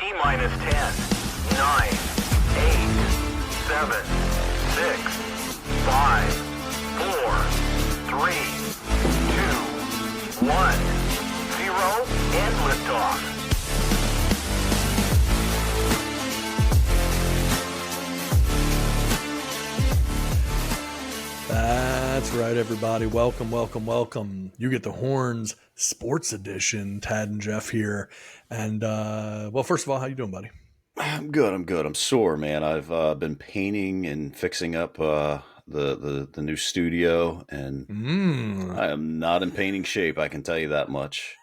T-minus 10, 9, 8, 7, 6, 5, 4, 3, 2, 1, 0, and liftoff. That's right, everybody. Welcome, welcome, welcome. You get the Horns Sports Edition. Tad and Jeff here. And, well, first of all, how you doing, buddy? I'm good. I'm sore, man. I've been painting and fixing up the new studio, and I am not in painting shape. I can tell you that much.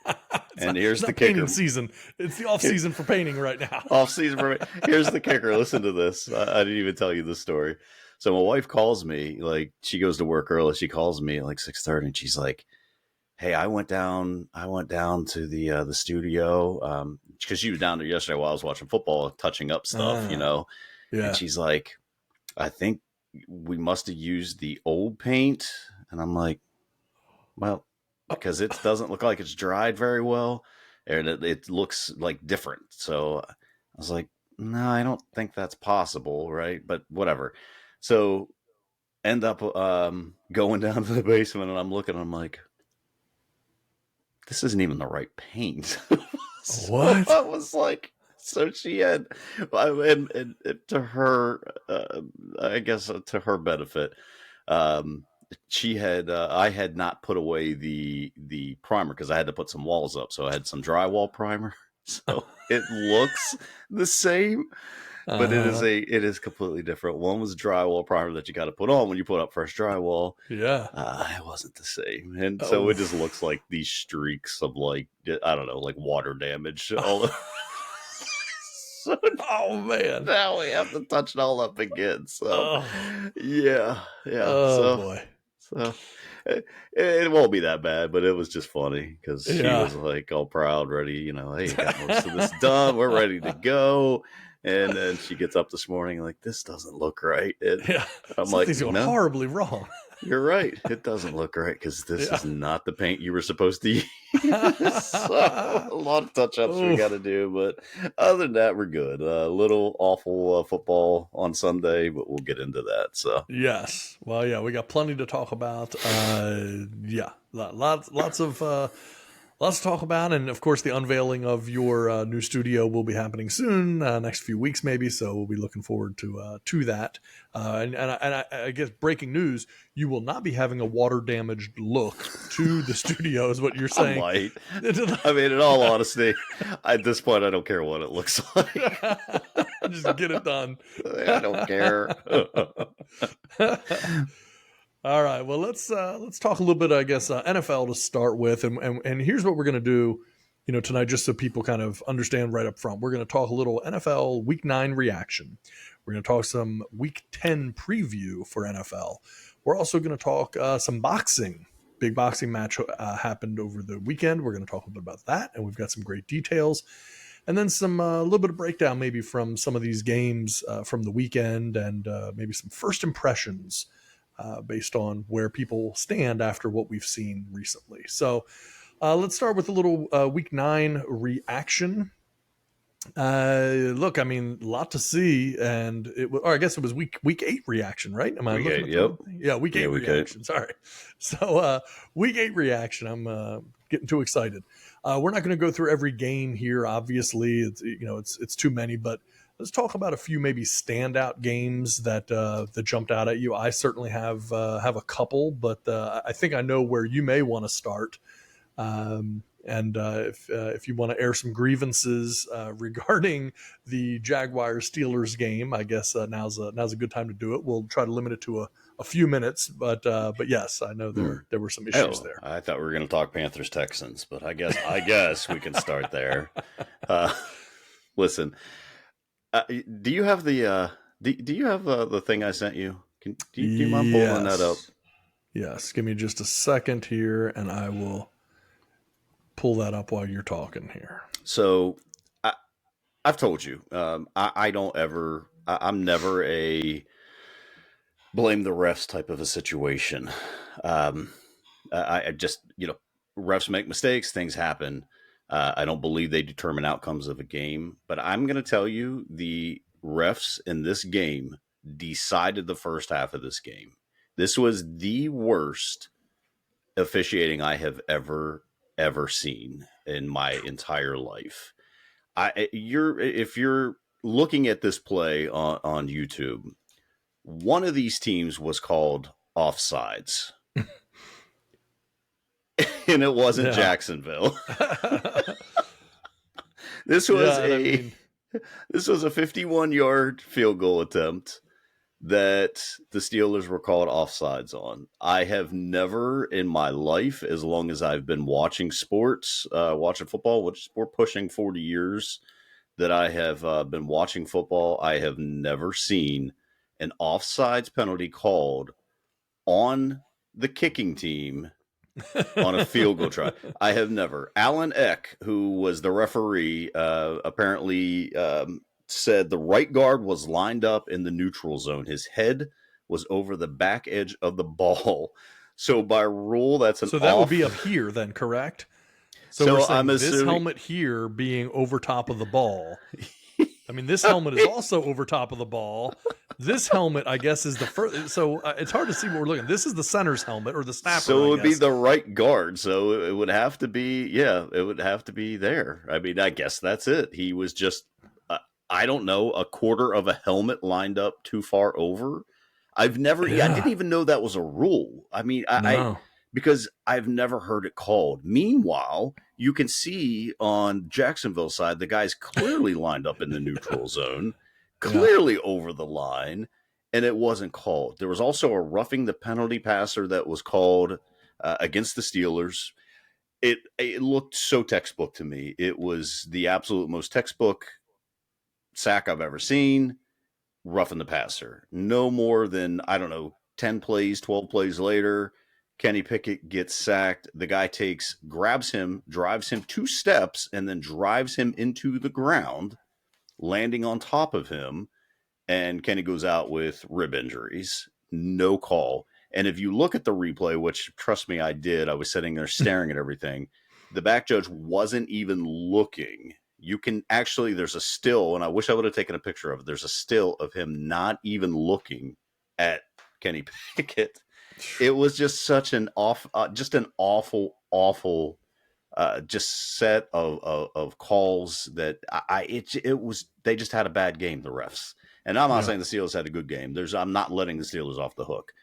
And here's the kicker. Painting season. It's the off season for painting right now. Off season for here's the kicker. Listen to this. I didn't even tell you the story. So my wife calls me, like she goes to work early. She calls me at like 6:30, and she's like, "Hey, I went down to the studio because she was down there yesterday while I was watching football, touching up stuff, Yeah. And she's like, I think we must have used the old paint, and I'm like, well, because it doesn't look like it's dried very well, and it looks like different. So I was like, no, I don't think that's possible, right? But whatever. So end up going down to the basement, and I'm looking, and I'm like, this isn't even the right paint. So what? I was like, so she had, and to her, I guess to her benefit, she had, I had not put away the primer because I had to put some walls up. So I had some drywall primer. So it looks the same, but it is completely different. One was drywall primer that you got to put on when you put up fresh drywall. Yeah. It wasn't the same. And so it just looks like these streaks of like, I don't know, like water damage. So, oh man. Now we have to touch it all up again. So yeah. Oh boy. So it won't be that bad, but it was just funny because she was like all proud, ready, hey, you got most of this done. We're ready to go. And then she gets up this morning like, this doesn't look right. And I'm like, something's going horribly wrong. You're right. It doesn't look right because this is not the paint you were supposed to use. So, a lot of touch-ups we got to do. But other than that, we're good. A little awful football on Sunday, but we'll get into that. So yes. Well, yeah, we got plenty to talk about. Lots to talk about, and of course, the unveiling of your new studio will be happening soon, next few weeks maybe. So we'll be looking forward to that. And I guess breaking news: you will not be having a water damaged look to the studio, is what you're saying. I might. I mean, in all honesty, at this point, I don't care what it looks like. Just get it done. I don't care. All right. Well, let's talk a little bit, I guess, NFL to start with, and here's what we're going to do, tonight, just so people kind of understand right up front. We're going to talk a little NFL Week 9 reaction. We're going to talk some Week 10 preview for NFL. We're also going to talk some boxing. Big boxing match happened over the weekend. We're going to talk a bit about that, and we've got some great details. And then some a little bit of breakdown maybe from some of these games from the weekend, and maybe some first impressions based on where people stand after what we've seen recently. So let's start with a little Week 9 reaction. Look, I mean, a lot to see, and I guess it was week 8 reaction, right? Am I week looking 8, yep. Yeah, week 8 reaction. 8. Sorry. So week 8 reaction. I'm getting too excited. We're not going to go through every game here. Obviously, it's too many, but let's talk about a few maybe standout games that jumped out at you. I certainly have a couple, but I think I know where you may want to start. And if you want to air some grievances regarding the Jaguars-Steelers game, I guess now's a good time to do it. We'll try to limit it to a few minutes, but yes, I know there were some issues there. I thought we were going to talk Panthers-Texans, but I guess we can start there. Listen. Do you have the thing I sent you? Do you mind pulling that up? Yes. Give me just a second here, and I will pull that up while you're talking here. So I've told you, I don't ever. I'm never a blame the refs type of a situation. I just refs make mistakes, things happen. I don't believe they determine outcomes of a game, but I'm going to tell you the refs in this game decided the first half of this game. This was the worst officiating I have ever seen in my entire life. If you're looking at this play on YouTube, one of these teams was called offsides. And it wasn't Jacksonville. This was this was a 51-yard field goal attempt that the Steelers were called offsides on. I have never in my life, as long as I've been watching sports, watching football, which we're pushing 40 years that I have been watching football, I have never seen an offsides penalty called on the kicking team on a field goal try. I have never. Alan Eck, who was the referee, apparently said the right guard was lined up in the neutral zone. His head was over the back edge of the ball. So by rule, that's an that would be up here then, correct? So we're saying I'm assuming this helmet here being over top of the ball. I mean, this helmet is also over top of the ball. This helmet, I guess, is the first. So it's hard to see what we're looking at. This is the center's helmet or the snapper. So it would be the right guard. So it would have to be, it would have to be there. I mean, I guess that's it. He was just, I don't know, a quarter of a helmet lined up too far over. I didn't even know that was a rule. I mean, because I've never heard it called. Meanwhile, you can see on Jacksonville's side, the guy's clearly lined up in the neutral zone, clearly over the line, and it wasn't called. There was also a roughing the penalty passer that was called against the Steelers. It looked so textbook to me. It was the absolute most textbook sack I've ever seen. Roughing the passer. No more than, 10 plays, 12 plays later, Kenny Pickett gets sacked. The guy grabs him, drives him 2 steps, and then drives him into the ground, landing on top of him. And Kenny goes out with rib injuries. No call. And if you look at the replay, which trust me, I did, I was sitting there staring at everything. The back judge wasn't even looking. You can actually, there's a still, and I wish I would have taken a picture of it. There's a still of him not even looking at Kenny Pickett. It was just such an awful just set of calls that they just had a bad game, the refs. And I'm not saying the Steelers had a good game. I'm not letting the Steelers off the hook.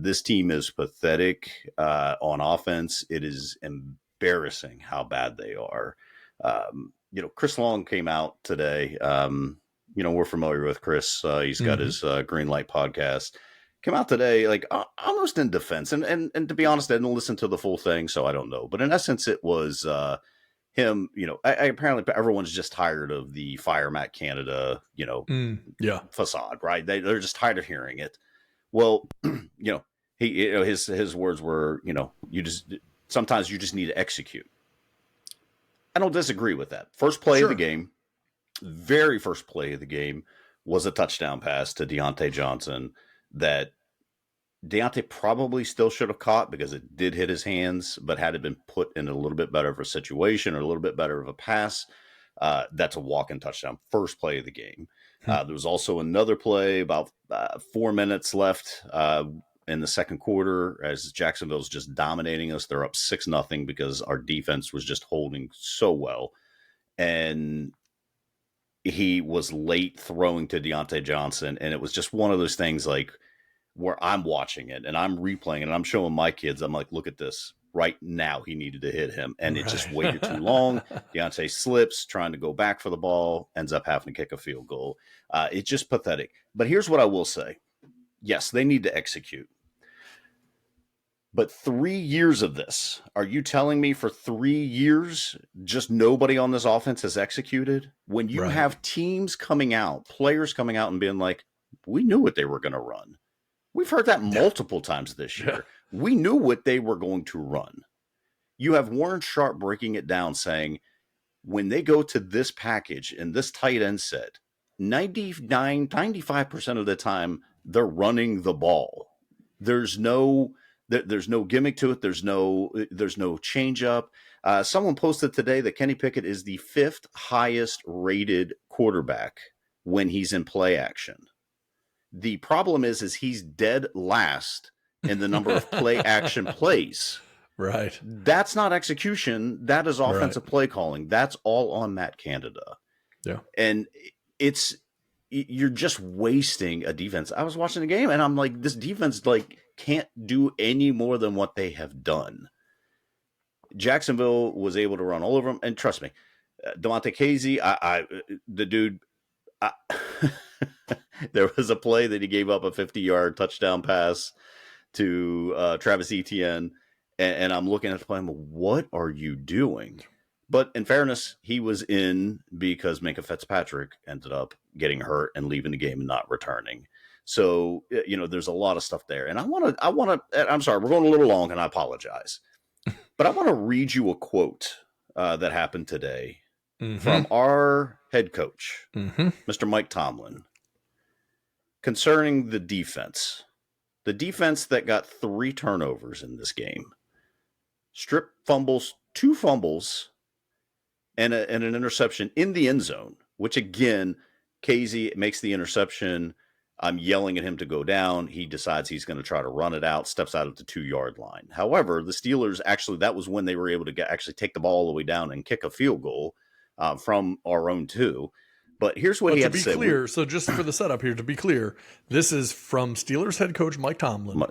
This team is pathetic on offense. It is embarrassing how bad they are. Chris Long came out today. We're familiar with Chris. He's got his Green Light podcast. Came out today, like almost in defense. And to be honest, I didn't listen to the full thing, so I don't know. But in essence, it was him. Apparently everyone's just tired of the Fire Matt Canada, facade, right? They're just tired of hearing it. Well, his words were, sometimes you just need to execute. I don't disagree with that. First play of the game, very first play of the game was a touchdown pass to Deontay Johnson that Deontay probably still should have caught because it did hit his hands, but had it been put in a little bit better of a situation or a little bit better of a pass, that's a walk-in touchdown. First play of the game. There was also another play about 4 minutes left in the second quarter as Jacksonville's just dominating us. They're up 6-0 because our defense was just holding so well. And he was late throwing to Deontay Johnson. And it was just one of those things like where I'm watching it and I'm replaying it and I'm showing my kids, I'm like, look at this. Right now he needed to hit him. And it just waited too long. Deontay slips, trying to go back for the ball, ends up having to kick a field goal. It's just pathetic. But here's what I will say. Yes, they need to execute. But 3 years of this, are you telling me for 3 years, just nobody on this offense has executed? When you have teams coming out, players coming out and being like, we knew what they were going to run. We've heard that multiple times this year. We knew what they were going to run. You have Warren Sharp breaking it down saying, when they go to this package and this tight end set, 95% of the time, they're running the ball. There's no gimmick to it. There's no change up. Someone posted today that Kenny Pickett is the 5th highest rated quarterback when he's in play action. The problem is he's dead last in the number of play action plays. Right. That's not execution. That is offensive play calling. That's all on Matt Canada. Yeah. And you're just wasting a defense. I was watching the game and I'm like, this defense can't do any more than what they have done. Jacksonville was able to run all over them. And trust me, Devontae Casey, the dude, there was a play that he gave up a 50-yard touchdown pass to Travis Etienne. And I'm looking at the play, I'm like, what are you doing? But in fairness, he was in because Minkah Fitzpatrick ended up getting hurt and leaving the game and not returning. So, there's a lot of stuff there. And I'm sorry, we're going a little long and I apologize. But I want to read you a quote that happened today from our head coach, Mr. Mike Tomlin, concerning the defense. The defense that got 3 turnovers in this game. Strip fumbles, 2 fumbles, and an interception in the end zone, which again, Casey makes the interception. I'm yelling at him to go down. He decides he's going to try to run it out, steps out at the 2-yard line. However, the Steelers that was when they were able to actually take the ball all the way down and kick a field goal from our own 2. But here's what he had to say. To be clear, so just for the setup here, to be clear, this is from Steelers head coach Mike Tomlin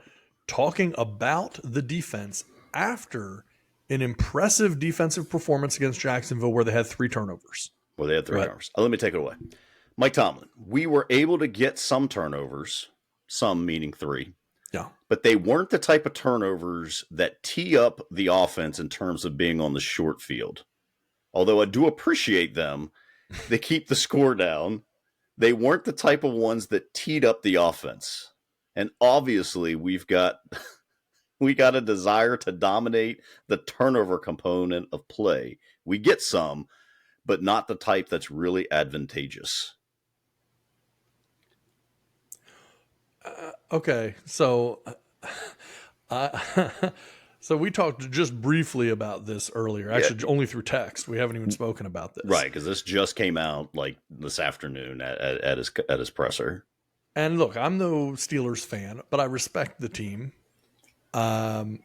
talking about the defense after an impressive defensive performance against Jacksonville where they had 3 turnovers. Turnovers. Let me take it away. Mike Tomlin, we were able to get some turnovers, some meaning 3. Yeah. But they weren't the type of turnovers that tee up the offense in terms of being on the short field. Although I do appreciate them, they keep the score down. They weren't the type of ones that teed up the offense. And obviously we got a desire to dominate the turnover component of play. We get some, but not the type that's really advantageous. Okay, so so we talked just briefly about this earlier. Actually, only through text. We haven't even spoken about this, right? Because this just came out this afternoon at his presser. And look, I'm no Steelers fan, but I respect the team. That's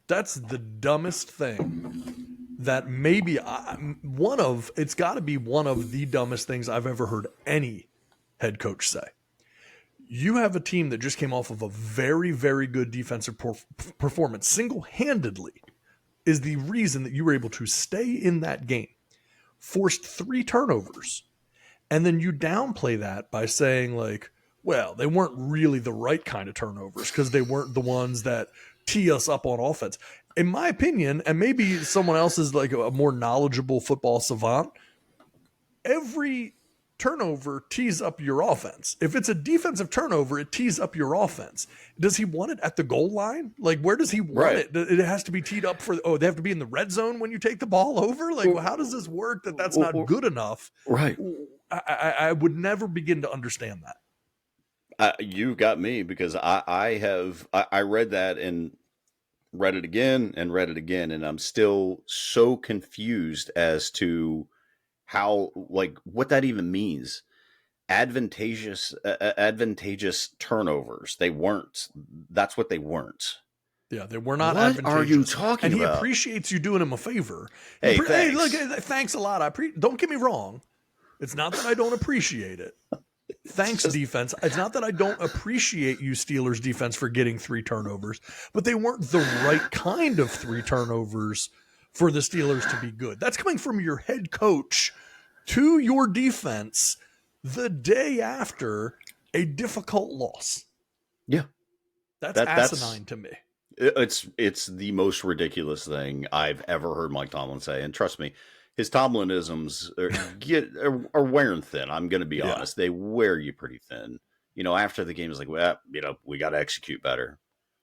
the dumbest thing that it's got to be one of the dumbest things I've ever heard any head coach say. You have a team that just came off of a very, very good defensive performance. Single-handedly is the reason that you were able to stay in that game. Forced 3 turnovers. And then you downplay that by saying well, they weren't really the right kind of turnovers because they weren't the ones that tee us up on offense. In my opinion, and maybe someone else is a more knowledgeable football savant, every turnover tees up your offense. If it's a defensive turnover, it tees up your offense. Does he want it at the goal line? Where does he want it? It has to be teed up they have to be in the red zone when you take the ball over? How does this work that's not good enough? Right. I would never begin to understand that. You got me because I read that and read it again and read it again, and I'm still so confused as to how what that even means. Advantageous turnovers. That's what they weren't. Yeah, they were not what advantageous. Are you talking about? And he about? appreciates you doing him a favor. Hey, thanks. Look, thanks a lot. Don't get me wrong. It's not that I don't appreciate it. Thanks, defense. It's not that I don't appreciate you, Steelers defense, for getting 3 turnovers, but they weren't the right kind of 3 turnovers for the Steelers to be good. That's coming from your head coach to your defense the day after a difficult loss. Yeah. That's asinine to me. It's the most ridiculous thing I've ever heard Mike Tomlin say. And trust me, his Tomlinisms are wearing thin. I'm going to be honest. They wear you pretty thin. After the game is we got to execute better.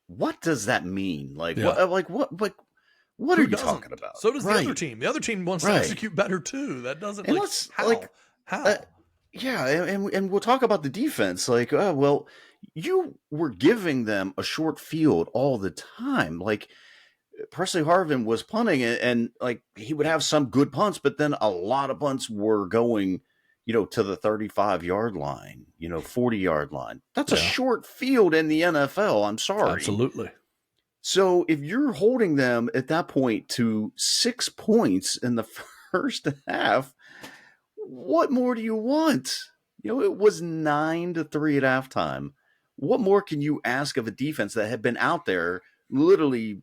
What does that mean? What are you talking about? So does the other team. The other team wants to execute better too. That doesn't how? Yeah, and we'll talk about the defense. You were giving them a short field all the time. Presley Harvin was punting and like he would have some good punts, but then a lot of punts were going, to the 35-yard line, 40-yard line. That's a Yeah, short field in the NFL. I'm sorry. absolutely. So if you're holding them at that point to 6 points in the first half, what more do you want? It was 9-3 at halftime. What more can you ask of a defense that had been out there literally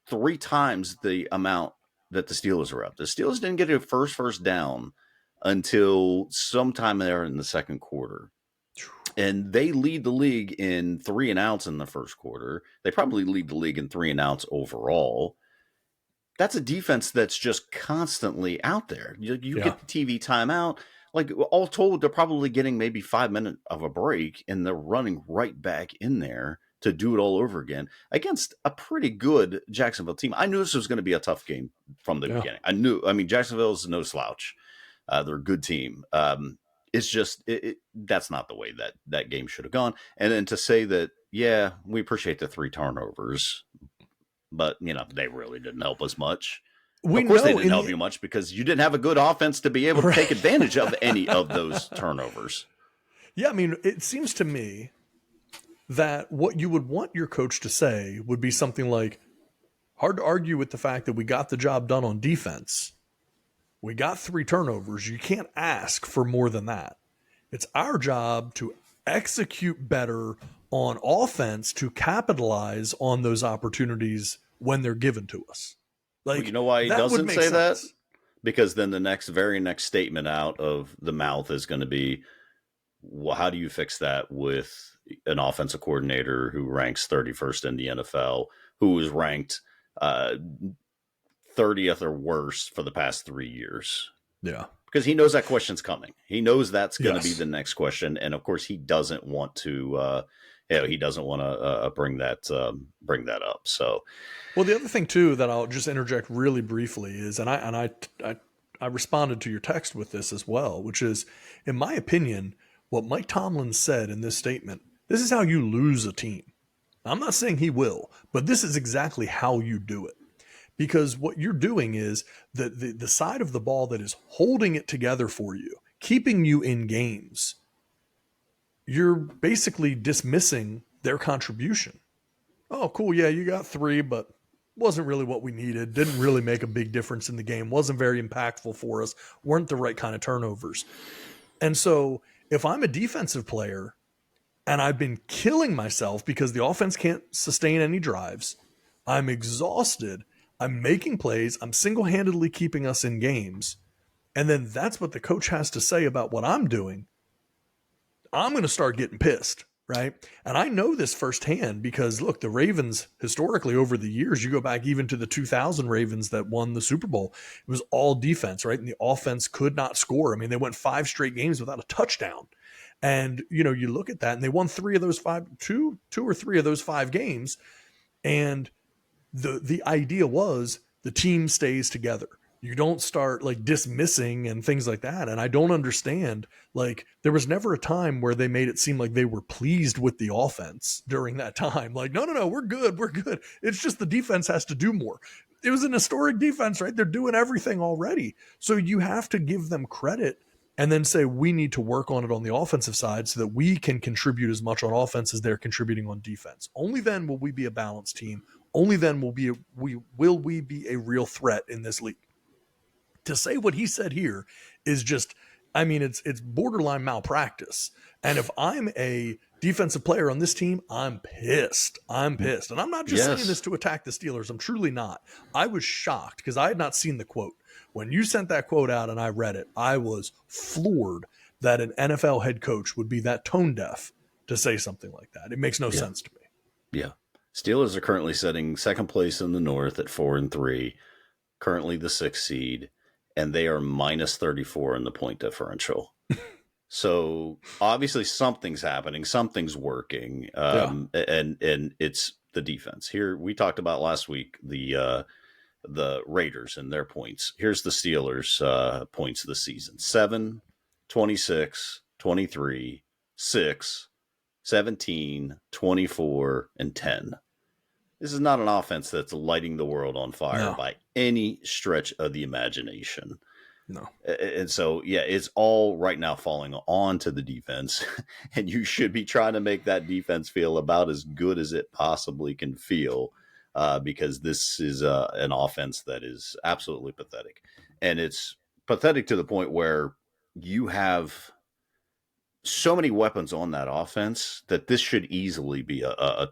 3 times the amount that the Steelers were up? The Steelers didn't get a first down until sometime there in the second quarter. And they lead the league in 3 and outs in the first quarter. They probably lead the league in 3 and outs overall. That's a defense that's just constantly out there. You get the TV timeout. Like all told, they're probably getting maybe 5 minutes of a break, and they're running right back in there to do it all over again against a pretty good Jacksonville team. I knew this was going to be a tough game from the beginning. I mean, Jacksonville is no slouch. They're a good team. It's just that's not the way that game should have gone. And then to say that, yeah, we appreciate the 3 turnovers, but they really didn't help us much. Of course, they didn't help you much because you didn't have a good offense to be able to take advantage of any of those turnovers. Yeah, I mean, it seems to me that what you would want your coach to say would be something like, hard to argue with the fact that we got the job done on defense. We got 3 turnovers. You can't ask for more than that. It's our job to execute better on offense to capitalize on those opportunities when they're given to us. Like, you know why he doesn't say sense. that? Because then the very next statement out of the mouth is going to be, well, how do you fix that with an offensive coordinator who ranks 31st in the NFL, who is ranked 30th or worse for the past 3 years? Yeah. Because he knows that question's coming. He knows that's going to be the next question. And of course, he doesn't want to bring that up. So, well, the other thing too that I'll just interject really briefly is, and I responded to your text with this as well, which is, in my opinion, what Mike Tomlin said in this statement. This is how you lose a team. I'm not saying he will, but this is exactly how you do it. Because what you're doing is the side of the ball that is holding it together for you, keeping you in games, you're basically dismissing their contribution. Oh, cool. Yeah, you got 3, but wasn't really what we needed. Didn't really make a big difference in the game. Wasn't very impactful for us. Weren't the right kind of turnovers. And so if I'm a defensive player and I've been killing myself because the offense can't sustain any drives, I'm exhausted, I'm making plays, I'm single-handedly keeping us in games, and then that's what the coach has to say about what I'm doing, I'm going to start getting pissed, right? And I know this firsthand because, look, the Ravens, historically over the years, you go back even to the 2000 Ravens that won the Super Bowl, it was all defense, right? And the offense could not score. I mean, they went 5 straight games without a touchdown. And, you look at that, and they won 2 or 3 of those 5 games, and the idea was the team stays together. You don't start like dismissing and things like that. And I don't understand, like, there was never a time where they made it seem like they were pleased with the offense during that time. Like, no, we're good. It's just the defense has to do more. It was an historic defense, right? They're doing everything already. So you have to give them credit and then say, we need to work on it on the offensive side so that we can contribute as much on offense as they're contributing on defense. Only then will we be a balanced team. Only then will we be a real threat in this league. To say what he said here is just, I mean, it's borderline malpractice. And if I'm a defensive player on this team, I'm pissed. And I'm not just saying this to attack the Steelers. I'm truly not. I was shocked because I had not seen the quote. When you sent that quote out and I read it, I was floored that an NFL head coach would be that tone deaf to say something like that. It makes no sense to me. Yeah. Steelers are currently sitting second place in the North at 4-3, currently the 6th seed, and they are minus 34 in the point differential. So obviously something's happening, something's working, and it's the defense. Here we talked about last week the Raiders and their points. Here's the Steelers' points this season: 7, 26, 23, 6, 17, 24, and 10. This is not an offense that's lighting the world on fire No, by any stretch of the imagination. no. And so, yeah, it's all right now falling on to the defense. And you should be trying to make that defense feel about as good as it possibly can feel, because this is an offense that is absolutely pathetic. And it's pathetic to the point where you have so many weapons on that offense that this should easily be a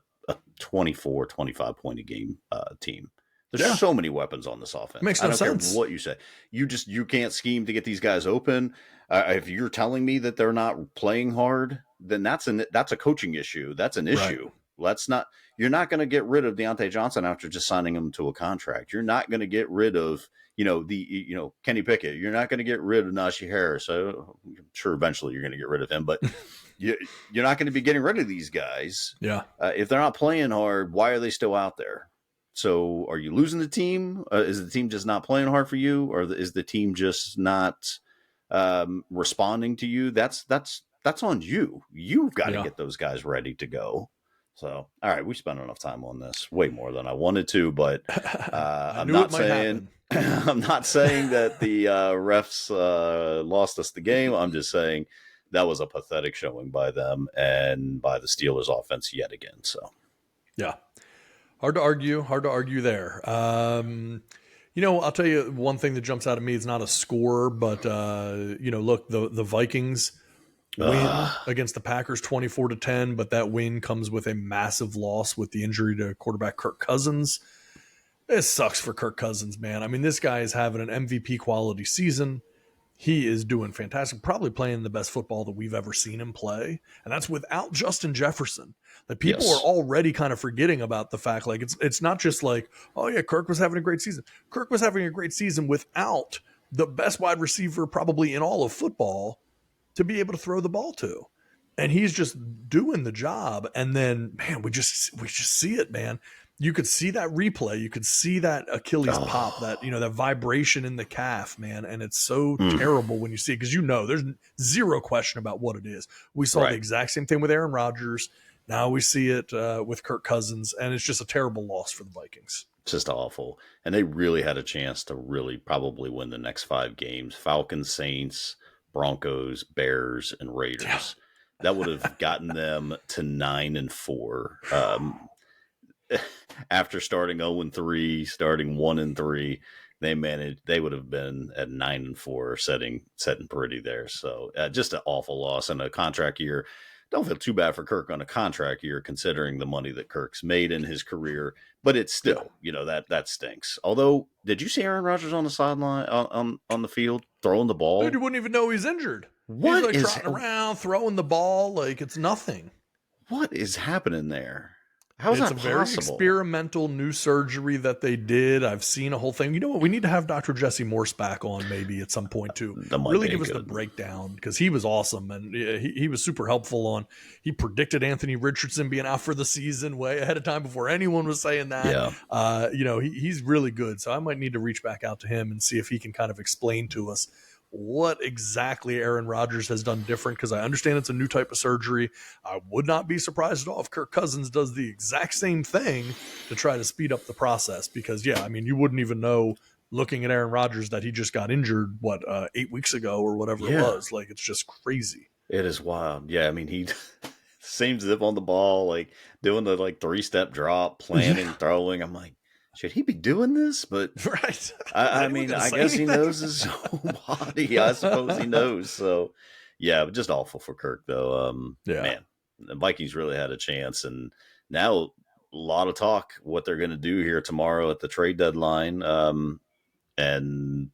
24, 25 point a game team. There's Yeah. so many weapons on this offense. Makes I no don't sense. care what you say. You can't scheme to get these guys open. If you're telling me that they're not playing hard, then that's a coaching issue. That's an issue. Let's not. You're not going to get rid of Deontay Johnson after just signing him to a contract. You're not going to get rid of Kenny Pickett. You're not going to get rid of Najee Harris. So I'm sure eventually you're going to get rid of him, but you're not going to be getting rid of these guys. Yeah. If they're not playing hard, why are they still out there? So are you losing the team? Is the team just not playing hard for you, or is the team just not responding to you? That's on you. You've got to get those guys ready to go. So, all right, we spent enough time on this, way more than I wanted to, but I'm not saying I'm not saying that the refs lost us the game. I'm just saying that was a pathetic showing by them and by the Steelers offense yet again. So, yeah. Hard to argue there. I'll tell you one thing that jumps out at me. It's not a score, but look, the Vikings win against the Packers 24-10, but that win comes with a massive loss with the injury to quarterback Kirk Cousins. It sucks for Kirk Cousins, man. I mean, this guy is having an MVP quality season. He is doing fantastic, probably playing the best football that we've ever seen him play. And that's without Justin Jefferson. Like, people are already kind of forgetting about the fact, like, it's not just like, oh yeah, Kirk was having a great season. Kirk was having a great season without the best wide receiver probably in all of football to be able to throw the ball to. And he's just doing the job. And then, man, we just see it, man. You could see that replay. You could see that Achilles pop, that vibration in the calf, man. And it's so terrible when you see it, because there's zero question about what it is. We saw the exact same thing with Aaron Rodgers. Now we see it with Kirk Cousins, and it's just a terrible loss for the Vikings. Just awful. And they really had a chance to really probably win the next 5 games. Falcons, Saints, Broncos, Bears, and Raiders. Yeah. That would have gotten them to 9-4. After starting 0-3, starting 1-3, they would have been at 9-4, setting pretty there. So just an awful loss in a contract year. Don't feel too bad for Kirk on a contract year, considering the money that Kirk's made in his career, but it's still, that stinks. Although, did you see Aaron Rodgers on the sideline on the field throwing the ball? Dude, you wouldn't even know he's injured. What he's trotting around, throwing the ball like it's nothing. What is happening there? How's that possible? It's a very experimental new surgery that they did. I've seen a whole thing. You know what? We need to have Dr. Jesse Morse back on maybe at some point to really give us the breakdown, because he was awesome, and he was super helpful he predicted Anthony Richardson being out for the season way ahead of time before anyone was saying that. Yeah. He's really good. So I might need to reach back out to him and see if he can kind of explain to us what exactly Aaron Rodgers has done different, because I understand it's a new type of surgery. I would not be surprised at all if Kirk Cousins does the exact same thing to try to speed up the process, because, you wouldn't even know looking at Aaron Rodgers that he just got injured, 8 weeks ago or whatever it was. Like, it's just crazy. It is wild. Yeah, I mean, he same zip on the ball, like doing the 3-step drop, planting, throwing. I'm like, should he be doing this? But right. I mean, I guess he knows his own body. I suppose he knows. So, yeah, but just awful for Kirk, though. Man, the Vikings really had a chance. And now a lot of talk what they're going to do here tomorrow at the trade deadline. And,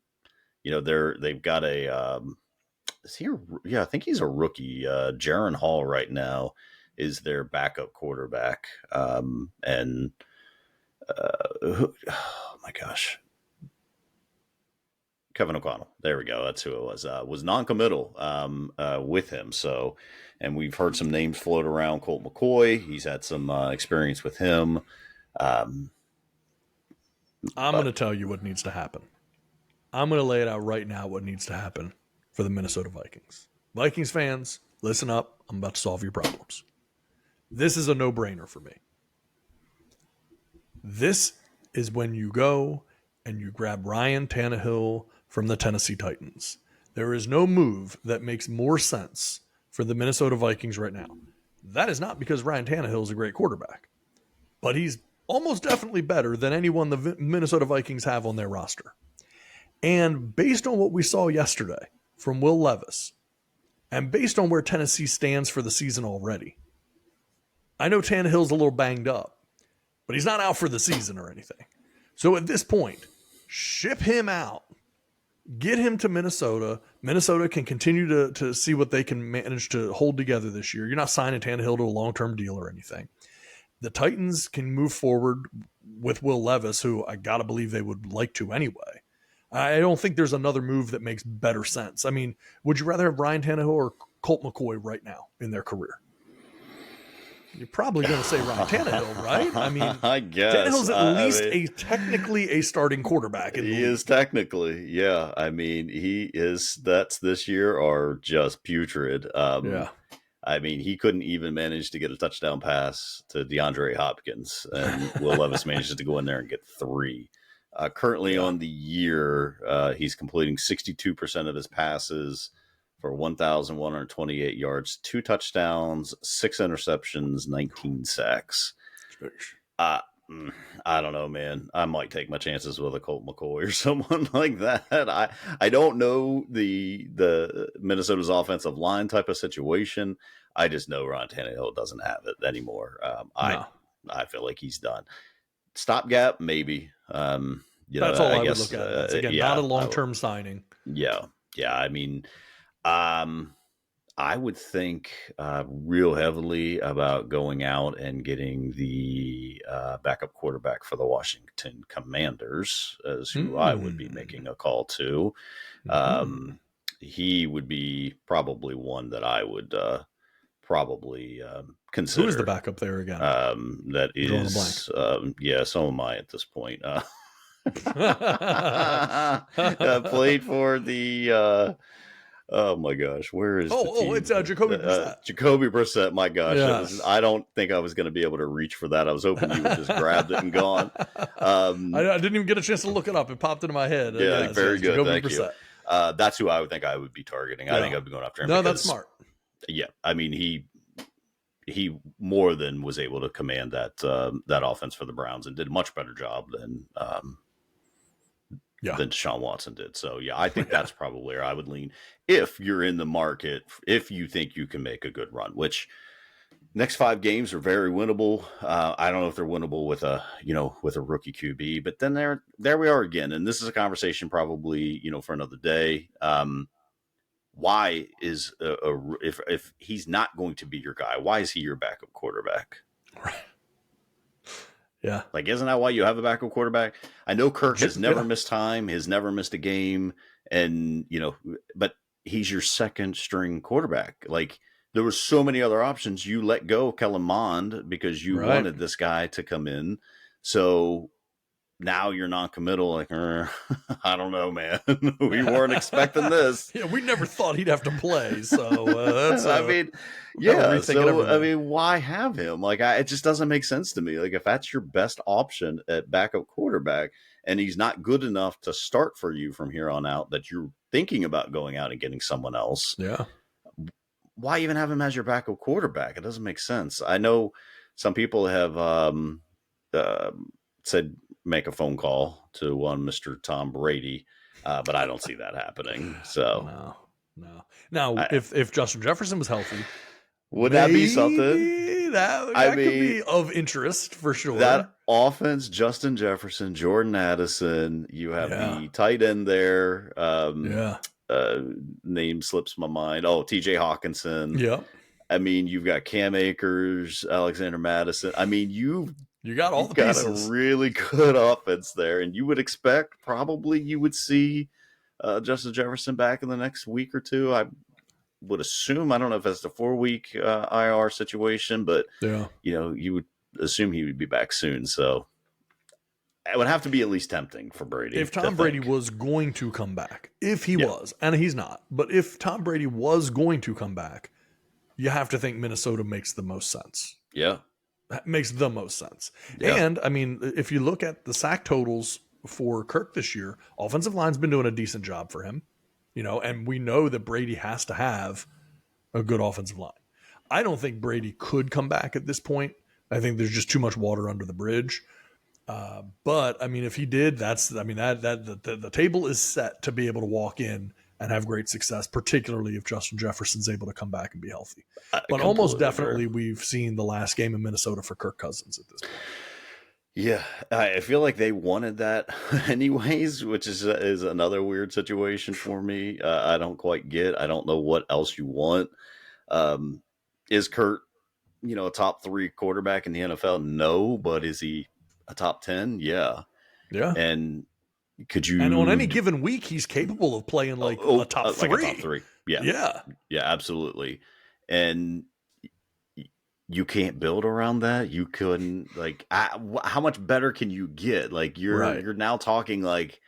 they've got is he? I think he's a rookie. Jaron Hall right now is their backup quarterback. And, oh my gosh, Kevin O'Connell. There we go. That's who it was non-committal with him. So, and we've heard some names float around. Colt McCoy, he's had some experience with him. I'm going to tell you what needs to happen. I'm going to lay it out right now what needs to happen for the Minnesota Vikings. Vikings fans, listen up. I'm about to solve your problems. This is a no-brainer for me. This is when you go and you grab Ryan Tannehill from the Tennessee Titans. There is no move that makes more sense for the Minnesota Vikings right now. That is not because Ryan Tannehill is a great quarterback, but he's almost definitely better than anyone the Minnesota Vikings have on their roster. And based on what we saw yesterday from Will Levis, and based on where Tennessee stands for the season already, I know Tannehill's a little banged up, but he's not out for the season or anything. So at this point, ship him out. Get him to Minnesota. Minnesota can continue to see what they can manage to hold together this year. You're not signing Tannehill to a long-term deal or anything. The Titans can move forward with Will Levis, who I got to believe they would like to anyway. I don't think there's another move that makes better sense. I mean, would you rather have Ryan Tannehill or Colt McCoy right now in their career? You're probably going to say Ryan Tannehill, right? I mean, I guess Tannehill's at least technically a starting quarterback. He is technically, yeah. I mean, he is. That's this year are just putrid. Yeah. I mean, he couldn't even manage to get a touchdown pass to DeAndre Hopkins, and Will Levis managed to go in there and get 3. Currently on the year, he's completing 62% of his passes for 1,128 yards, 2 touchdowns, 6 interceptions, 19 sacks. I don't know, man. I might take my chances with a Colt McCoy or someone like that. I don't know the Minnesota's offensive line type of situation. I just know Ron Tannehill doesn't have it anymore. No. I feel like he's done. Stopgap, maybe. That's all I would look at. It's, again, not a long-term signing. Yeah. I mean, I would think real heavily about going out and getting the backup quarterback for the Washington Commanders, as who I would be making a call to. He would be probably one that I would probably consider. Who is the backup there again? That is, so am I at this point. Played for the. Oh my gosh, where is the team? It's Jacoby Brissett. Jacoby Brissett, my gosh. Yes. I don't think I was going to be able to reach for that. I was hoping you would just grabbed it and gone. I didn't even get a chance to look it up. It popped into my head. Yeah, very good. Jacoby Thank Brissett. you. That's who I would think I would be targeting. I think I'd be going after him. No, that's smart. Yeah, I mean, he more than was able to command that offense for the Browns and did a much better job than Deshaun Watson did. So, yeah, I think that's probably where I would lean if you're in the market, if you think you can make a good run, which next 5 games are very winnable. I don't know if they're winnable with a rookie QB, but then there we are again. And this is a conversation probably, for another day. Why is if he's not going to be your guy, why is he your backup quarterback? Right. Yeah. Like, isn't that why you have a backup quarterback? I know Kirk has never missed time, has never missed a game, and but he's your second string quarterback. Like, there were so many other options. You let go Kellen Mond because you wanted this guy to come in. So now you're non-committal. Like, I don't know, man. We weren't expecting this. Yeah, we never thought he'd have to play. So that's. I mean, yeah. So I mean, why have him? Like, it just doesn't make sense to me. Like, if that's your best option at backup quarterback, and he's not good enough to start for you from here on out, that you're thinking about going out and getting someone else. Yeah. Why even have him as your backup quarterback? It doesn't make sense. I know some people have said make a phone call to one Mr. Tom Brady, but I don't see that happening. So no. Now, if Justin Jefferson was healthy, would that be something? That could be of interest for sure. That offense, Justin Jefferson, Jordan Addison, you have the tight end there. Name slips my mind. Oh, TJ Hawkinson. Yeah. I mean, you've got Cam Akers, Alexander Madison. I mean, you got all the pieces. Got a really good offense there, and you would expect probably you would see Justin Jefferson back in the next week or two. I would assume. I don't know if it's a 4-week IR situation, but you would assume he would be back soon. So it would have to be at least tempting for Brady. If Tom Brady was going to come back, if he was, and he's not, but if Tom Brady was going to come back, you have to think Minnesota makes the most sense. Yeah. That makes the most sense. Yeah. And I mean, if you look at the sack totals for Kirk this year, offensive line's been doing a decent job for him, and we know that Brady has to have a good offensive line. I don't think Brady could come back at this point. I think there's just too much water under the bridge. But I mean, if he did, the table is set to be able to walk in and have great success, particularly if Justin Jefferson's able to come back and be healthy. But almost definitely, we've seen the last game in Minnesota for Kirk Cousins at this point. Yeah, I feel like they wanted that anyways, which is another weird situation for me. I don't quite get. I don't know what else you want. Is Kurt, a top 3 quarterback in the NFL? No, but is he a top 10? Yeah. Yeah. And could you? And on any given week, he's capable of playing like a top 3. Like a top 3. Yeah. Yeah. Yeah, absolutely. And you can't build around that. You couldn't how much better can you get? Like you're now talking like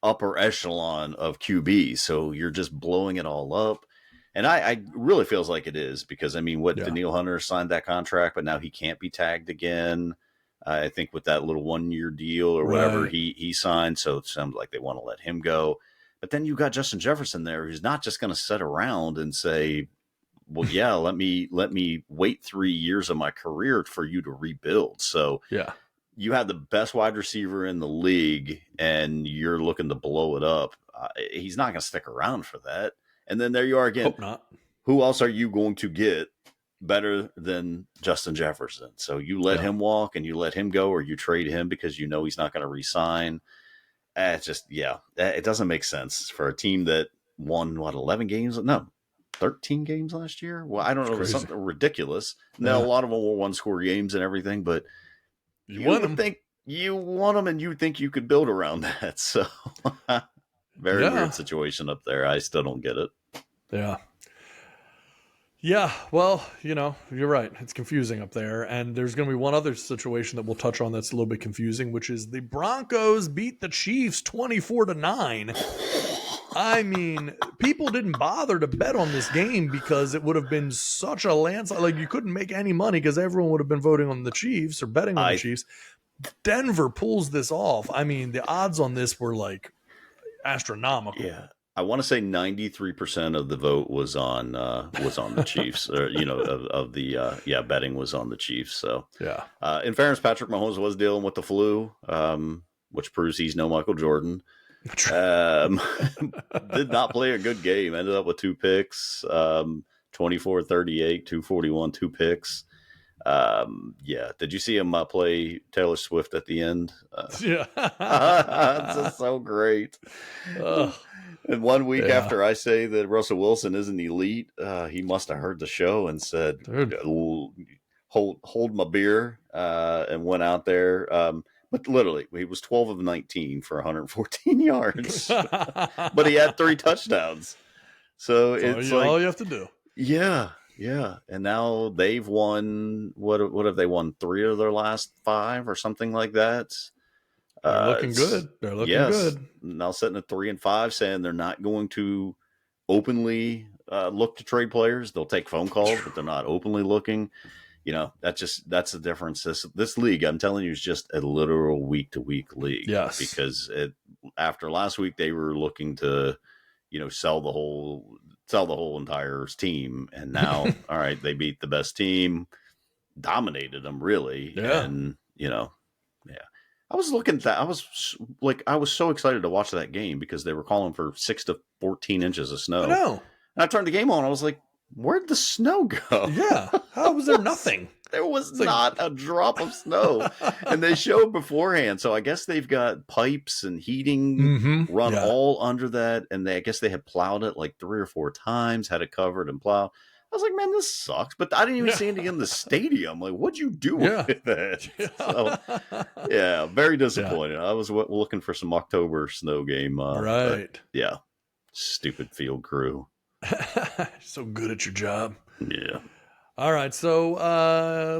upper echelon of QB. So you're just blowing it all up. And I really feels like it is because Daniil Hunter signed that contract, but now he can't be tagged again. I think with that little 1-year deal or whatever he signed. So it sounds like they want to let him go. But then you got Justin Jefferson there, who's not just going to sit around and say, well, yeah, let me wait 3 years of my career for you to rebuild. So you have the best wide receiver in the league and you're looking to blow it up. He's not going to stick around for that. And then there you are again. Hope not. Who else are you going to get better than Justin Jefferson? So you let him walk and you let him go, or you trade him because you know he's not going to re-sign. It's just, it doesn't make sense for a team that won, 11 games? No, 13 games last year? Well, I don't know. It was something ridiculous. Now, a lot of them were one-score games and everything, but you would think you won them and you think you could build around that. So very weird situation up there. I still don't get it. Yeah. Yeah, well, you're right. It's confusing up there. And there's going to be one other situation that we'll touch on that's a little bit confusing, which is the Broncos beat the Chiefs 24-9. I mean, people didn't bother to bet on this game because it would have been such a landslide. Like, you couldn't make any money because everyone would have been voting on the Chiefs or betting on the Chiefs. Denver pulls this off. I mean, the odds on this were like astronomical. Yeah. I want to say 93% of the vote was on the Chiefs, or betting was on the Chiefs. So in fairness, Patrick Mahomes was dealing with the flu, which proves he's no Michael Jordan. Did not play a good game. Ended up with 2 picks, 24-38, 241, 2 picks. Did you see him play Taylor Swift at the end? It's just so great. And 1 week after I say that Russell Wilson isn't elite, he must have heard the show and said, hold my beer, and went out there. But literally, he was 12 of 19 for 114 yards. But he had 3 touchdowns. So it's all you have to do. Yeah. And now they've won, what have they won? 3 of their last 5 or something like that. They're looking good. They're looking good. Now sitting at 3-5, saying they're not going to openly look to trade players. They'll take phone calls, but they're not openly looking. That's the difference. This league, I'm telling you, is just a literal week-to-week league. Yes. Because after last week, they were looking to, sell the whole entire team, and now, all right, they beat the best team, dominated them really, and I was looking at that. I was so excited to watch that game because they were calling for 6 to 14 inches of snow. I know. And I turned the game on. I was like, where'd the snow go? Yeah. How was there nothing? There was not a drop of snow. And they showed beforehand. So I guess they've got pipes and heating run all under that. And I guess they had plowed it like 3 or 4 times, had it covered and plowed. I was like, man, this sucks. But I didn't even see anything in the stadium. Like, what'd you do with that? So, very disappointed. I was looking for some October snow game. Right. But, stupid field crew. So good at your job. Yeah. All right. So,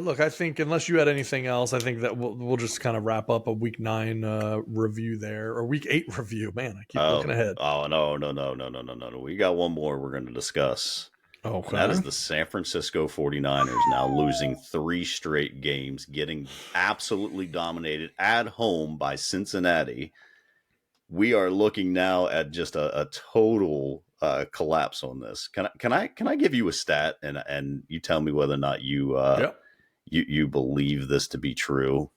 look, I think unless you had anything else, I think that we'll just kind of wrap up a week 9 review there, or week 8 review. Man, I keep looking ahead. Oh, no. We got one more we're going to discuss. And that Okay. is the San Francisco 49ers now losing 3 straight games, getting absolutely dominated at home by Cincinnati. We are looking now at just a total collapse on this. Can I give you a stat and you tell me whether or not Yep. you believe this to be true?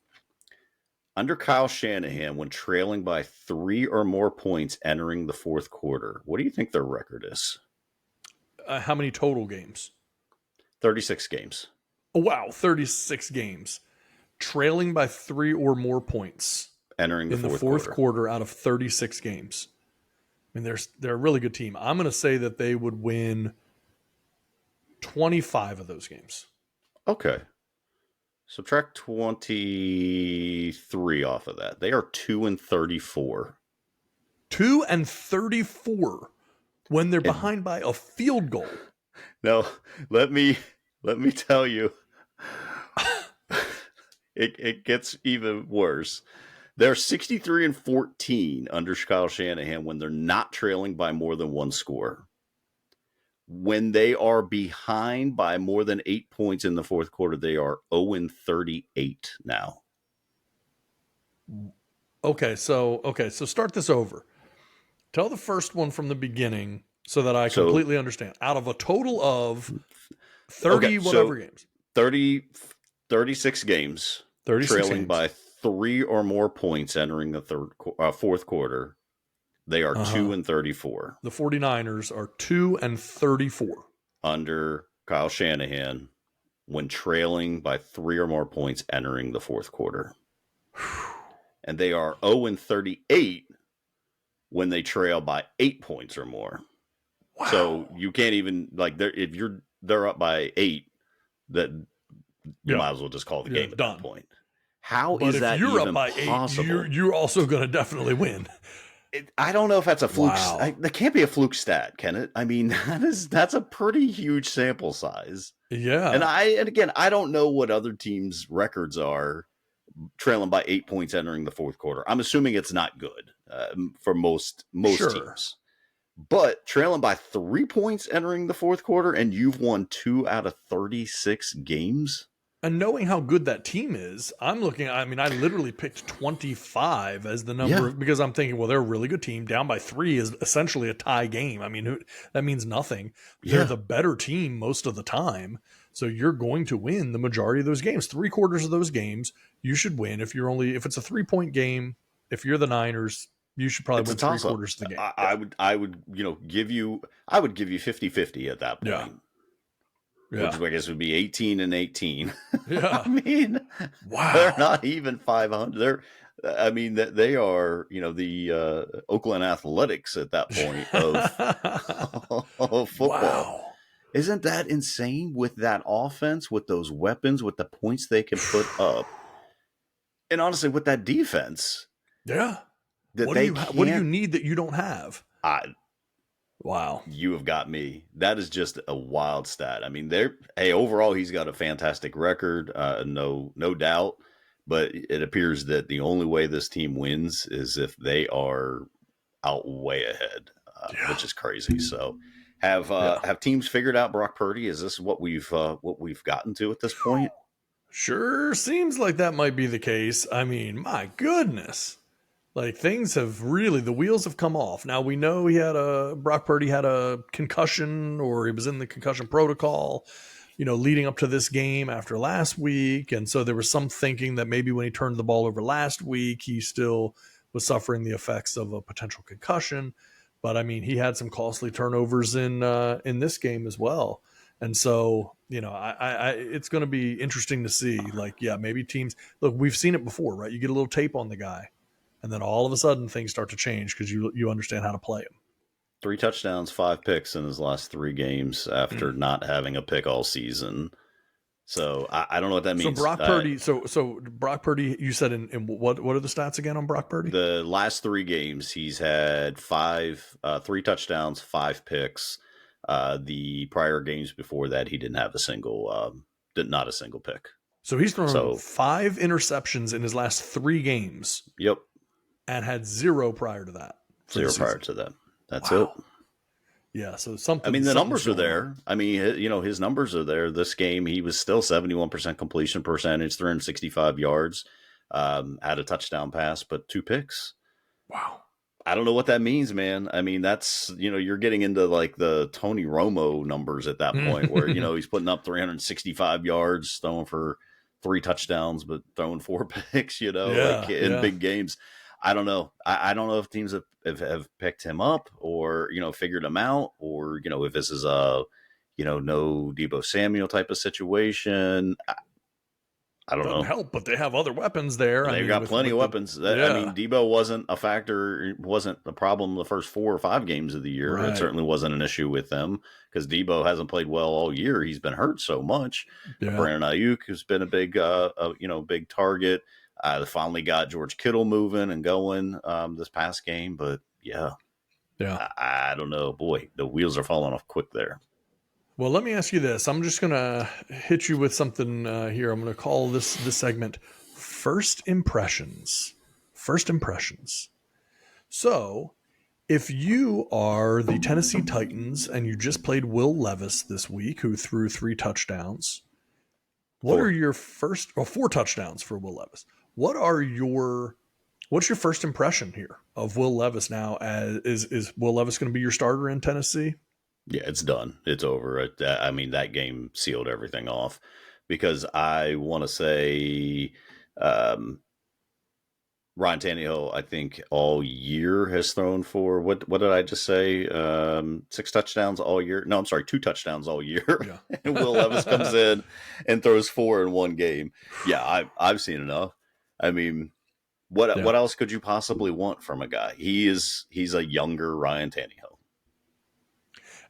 Under Kyle Shanahan, when trailing by 3 or more points entering the fourth quarter, what do you think their record is? How many total games? 36 games. Oh, wow, 36 games. Trailing by 3 or more points Entering the in the fourth fourth quarter. quarter out of 36 games. I mean, they're a really good team. I'm going to say that they would win 25 of those games. Okay. Subtract 23 off of that. They are 2-34. 2-34 when they're behind by a field goal. No, let me tell you, it gets even worse. They're 63-14 under Kyle Shanahan when they're not trailing by more than one score. When they are behind by more than 8 points in the fourth quarter, they are 0-38 now. Okay, so start this over. Tell the first one from the beginning so that I completely understand. Out of a total of 30 games. 36 games, 36 trailing games. by 3 or more points entering the fourth quarter. They are 2-34. The 49ers are 2-34. Under Kyle Shanahan when trailing by 3 or more points entering the fourth quarter. And they are 0-38 when they trail by 8 points or more. Wow. So you can't even, like, if they're up by 8, that you might as well just call the game at that point. How is that even possible? But if you're up by 8, you're also going to definitely win. I don't know if that's a fluke. Wow. That can't be a fluke stat, can it? I mean, that's a pretty huge sample size. Yeah. And again, I don't know what other teams' records are trailing by 8 points entering the fourth quarter. I'm assuming it's not good for most teams. But trailing by 3 points entering the fourth quarter, and you've won 2 out of 36 games. And knowing how good that team is, I literally picked 25 as the number because I'm thinking, well, they're a really good team. Down by 3 is essentially a tie game. I mean, that means nothing. They're the better team most of the time. So you're going to win the majority of those games. 3/4 of those games you should win. If it's a 3-point game, if you're the Niners, you should probably win 3/4 of the game. I would give you 50-50 at that point. Which I guess would be 18-18. Yeah. I mean, wow. They're not even 500. They are, the Oakland Athletics at that point of football. Wow. Isn't that insane with that offense, with those weapons, with the points they can put up? And honestly, with that defense. Yeah. What do you need that you don't have? Wow. You have got me. That is just a wild stat. I mean, overall, he's got a fantastic record, no doubt. But it appears that the only way this team wins is if they are out way ahead, which is crazy. So, have teams figured out Brock Purdy? Is this what we've gotten to at this point? Sure seems like that might be the case. I mean, my goodness. Like things have really, the wheels have come off. Now we know Brock Purdy had a concussion, or he was in the concussion protocol, leading up to this game after last week. And so there was some thinking that maybe when he turned the ball over last week, he still was suffering the effects of a potential concussion. But I mean, he had some costly turnovers in this game as well. And so, it's going to be interesting to see, maybe teams, look, we've seen it before, right? You get a little tape on the guy. And then all of a sudden things start to change because you understand how to play him. 3 touchdowns, 5 picks in his last 3 games after not having a pick all season. So I don't know what that means. So Brock Purdy. So Brock Purdy. You said in what are the stats again on Brock Purdy? The last 3 games he's had 3 touchdowns, 5 picks. The prior games before that he didn't have not a single pick. So he's thrown 5 interceptions in his last 3 games. Yep. And had 0 prior to that. 0 prior to that. That's it. Yeah, so I mean, the something's numbers are going on. there. I mean, his numbers are there. This game, he was still 71% completion percentage, 365 yards, had a touchdown pass, but 2 picks. Wow. I don't know what that means, man. I mean, that's, you're getting into like the Tony Romo numbers at that point where, he's putting up 365 yards, throwing for 3 touchdowns, but throwing 4 picks, like Yeah, in yeah. big games. I don't know. I don't know if teams have picked him up or, figured him out or, if this is a, no Debo Samuel type of situation. I don't Doesn't know. help, but they have other weapons there. I They've mean, got plenty of the weapons. I mean, yeah, Debo wasn't a factor, wasn't a problem the first 4 or 5 games of the year. It right. certainly wasn't an issue with them because Debo hasn't played well all year. He's been hurt so much. Yeah, Brandon Ayuk has been a big, big target. They finally got George Kittle moving and going this past game, but yeah, yeah. I don't know. Boy, the wheels are falling off quick there. Well, let me ask you this. I'm just gonna hit you with something here. I'm gonna call this segment "First Impressions." First impressions. So, if you are the Tennessee Titans and you just played Will Levis this week, who threw 3 touchdowns, what are 4. your first, or 4 touchdowns for Will Levis? What's your first impression here of Will Levis now? Is Will Levis going to be your starter in Tennessee? Yeah, it's done. It's over. I mean, that game sealed everything off because I want to say Ryan Tannehill, I think all year has thrown for what did I just say? 6 touchdowns all year. No, I'm sorry, 2 touchdowns all year. Yeah. And Will Levis comes in and throws 4 in one game. Yeah, I've seen enough. I mean, what Yeah. else could you possibly want from a guy? He's a younger Ryan Tannehill.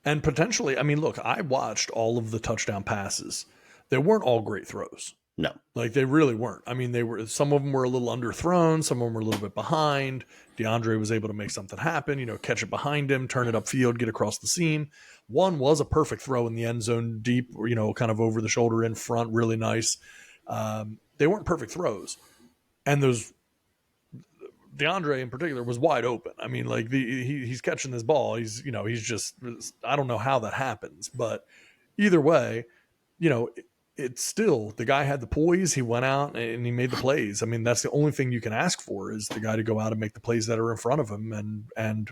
And potentially, I mean, look, I watched all of the touchdown passes. They weren't all great throws. No. Like they really weren't. I mean, some of them were a little underthrown, some of them were a little bit behind. DeAndre was able to make something happen, catch it behind him, turn it upfield, get across the seam. One was a perfect throw in the end zone, deep, kind of over the shoulder in front, really nice. They weren't perfect throws, and those DeAndre in particular was wide open. I mean, like he's catching this ball. He's just, I don't know how that happens, but either way, it's still, the guy had the poise. He went out and he made the plays. I mean, that's the only thing you can ask for is the guy to go out and make the plays that are in front of him. And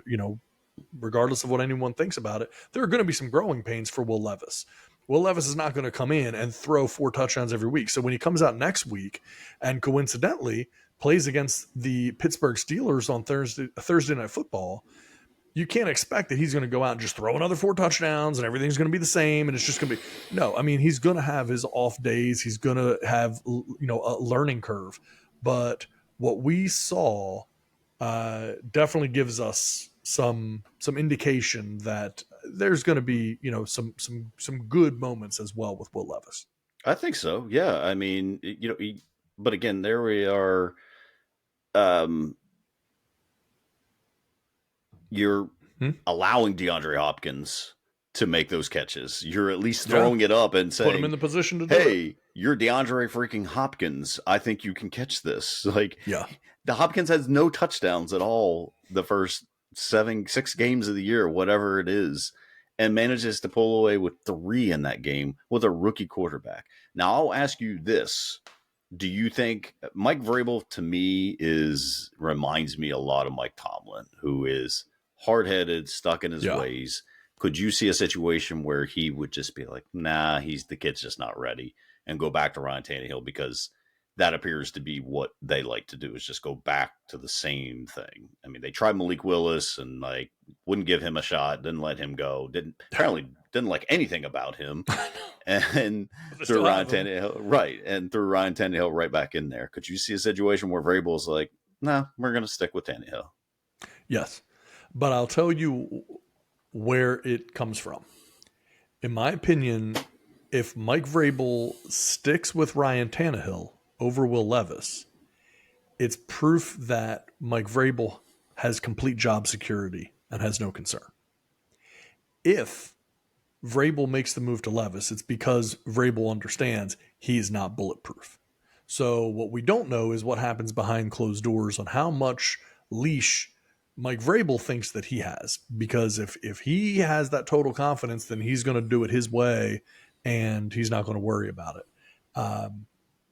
regardless of what anyone thinks about it, there are going to be some growing pains for Will Levis. Will Levis is not going to come in and throw 4 touchdowns every week. So when he comes out next week and coincidentally plays against the Pittsburgh Steelers on Thursday Night Football, you can't expect that he's going to go out and just throw another 4 touchdowns and everything's going to be the same and it's just going to be no. I mean, he's going to have his off days. He's going to have a learning curve. But what we saw definitely gives us some indication that there's going to be some good moments as well with Will Levis. I think so. Yeah. I mean, but again, there we are. You're allowing DeAndre Hopkins to make those catches. You're at least throwing it up and saying, put him in the position to do hey, you're DeAndre freaking Hopkins. I think you can catch this. Like, yeah. The Hopkins has no touchdowns at all the first 6 games of the year, whatever it is, and manages to pull away with 3 in that game with a rookie quarterback. Now, I'll ask you this. Do you think Mike Vrabel to me reminds me a lot of Mike Tomlin, who is hard-headed, stuck in his ways? Could you see a situation where he would just be like, nah, the kid's just not ready, and go back to Ryan Tannehill? Because that appears to be what they like to do, is just go back to the same thing. I mean, they tried Malik Willis and like wouldn't give him a shot, didn't let him go, didn't like anything about him, and threw Ryan Tannehill right back in there. Could you see a situation where Vrabel's like, nah, we're going to stick with Tannehill? Yes, but I'll tell you where it comes from. In my opinion, if Mike Vrabel sticks with Ryan Tannehill over Will Levis, it's proof that Mike Vrabel has complete job security and has no concern. If Vrabel makes the move to Levis, it's because Vrabel understands he's not bulletproof. So what we don't know is what happens behind closed doors on how much leash Mike Vrabel thinks that he has, because if he has that total confidence, then he's going to do it his way, and he's not going to worry about it.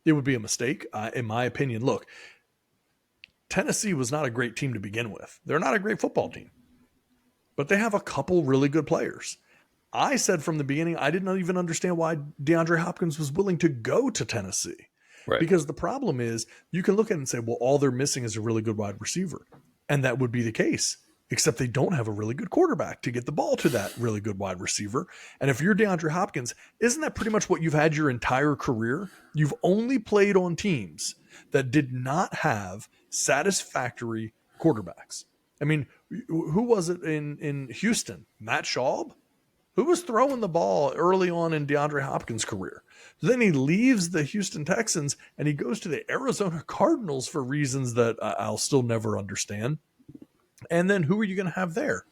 It would be a mistake, in my opinion. Look, Tennessee was not a great team to begin with. They're not a great football team, but they have a couple really good players. I said from the beginning, I didn't even understand why DeAndre Hopkins was willing to go to Tennessee. Right. Because the problem is, you can look at it and say, well, all they're missing is a really good wide receiver. And that would be the case, except they don't have a really good quarterback to get the ball to that really good wide receiver. And if you're DeAndre Hopkins, isn't that pretty much what you've had your entire career? You've only played on teams that did not have satisfactory quarterbacks. I mean, who was it in Houston? Matt Schaub? Who was throwing the ball early on in DeAndre Hopkins' career? So then he leaves the Houston Texans and he goes to the Arizona Cardinals for reasons that I'll still never understand. And then who are you going to have there?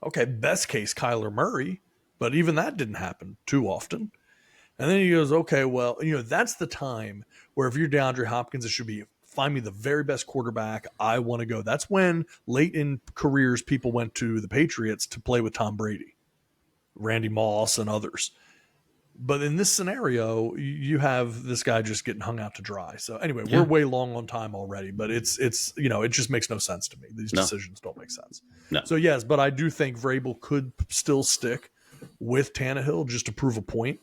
Okay, best case, Kyler Murray, but even that didn't happen too often. And then he goes, okay, well, that's the time where if you're DeAndre Hopkins, it should be find me the very best quarterback. I want to go. That's when late in careers, people went to the Patriots to play with Tom Brady, Randy Moss, and others. But in this scenario, you have this guy just getting hung out to dry. So anyway, we're way long on time already, but it's it just makes no sense to me. These decisions don't make sense. No. So yes, but I do think Vrabel could still stick with Tannehill just to prove a point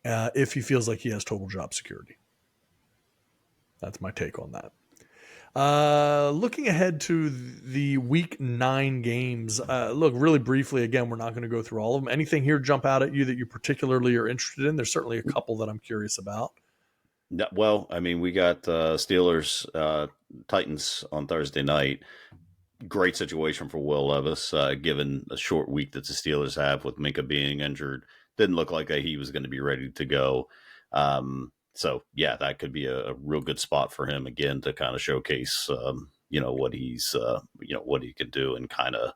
if he feels like he has total job security. That's my take on that. Looking ahead to the week 9 games, look, really briefly, again, we're not going to go through all of them. Anything here jump out at you that you particularly are interested in? There's certainly a couple that I'm curious about. Well, I mean, we got Steelers, Titans on Thursday night. Great situation for Will Levis, given a short week that the Steelers have with Minka being injured. Didn't look like he was going to be ready to go. So yeah, that could be a real good spot for him again to kind of showcase, what he's, what he can do and kind of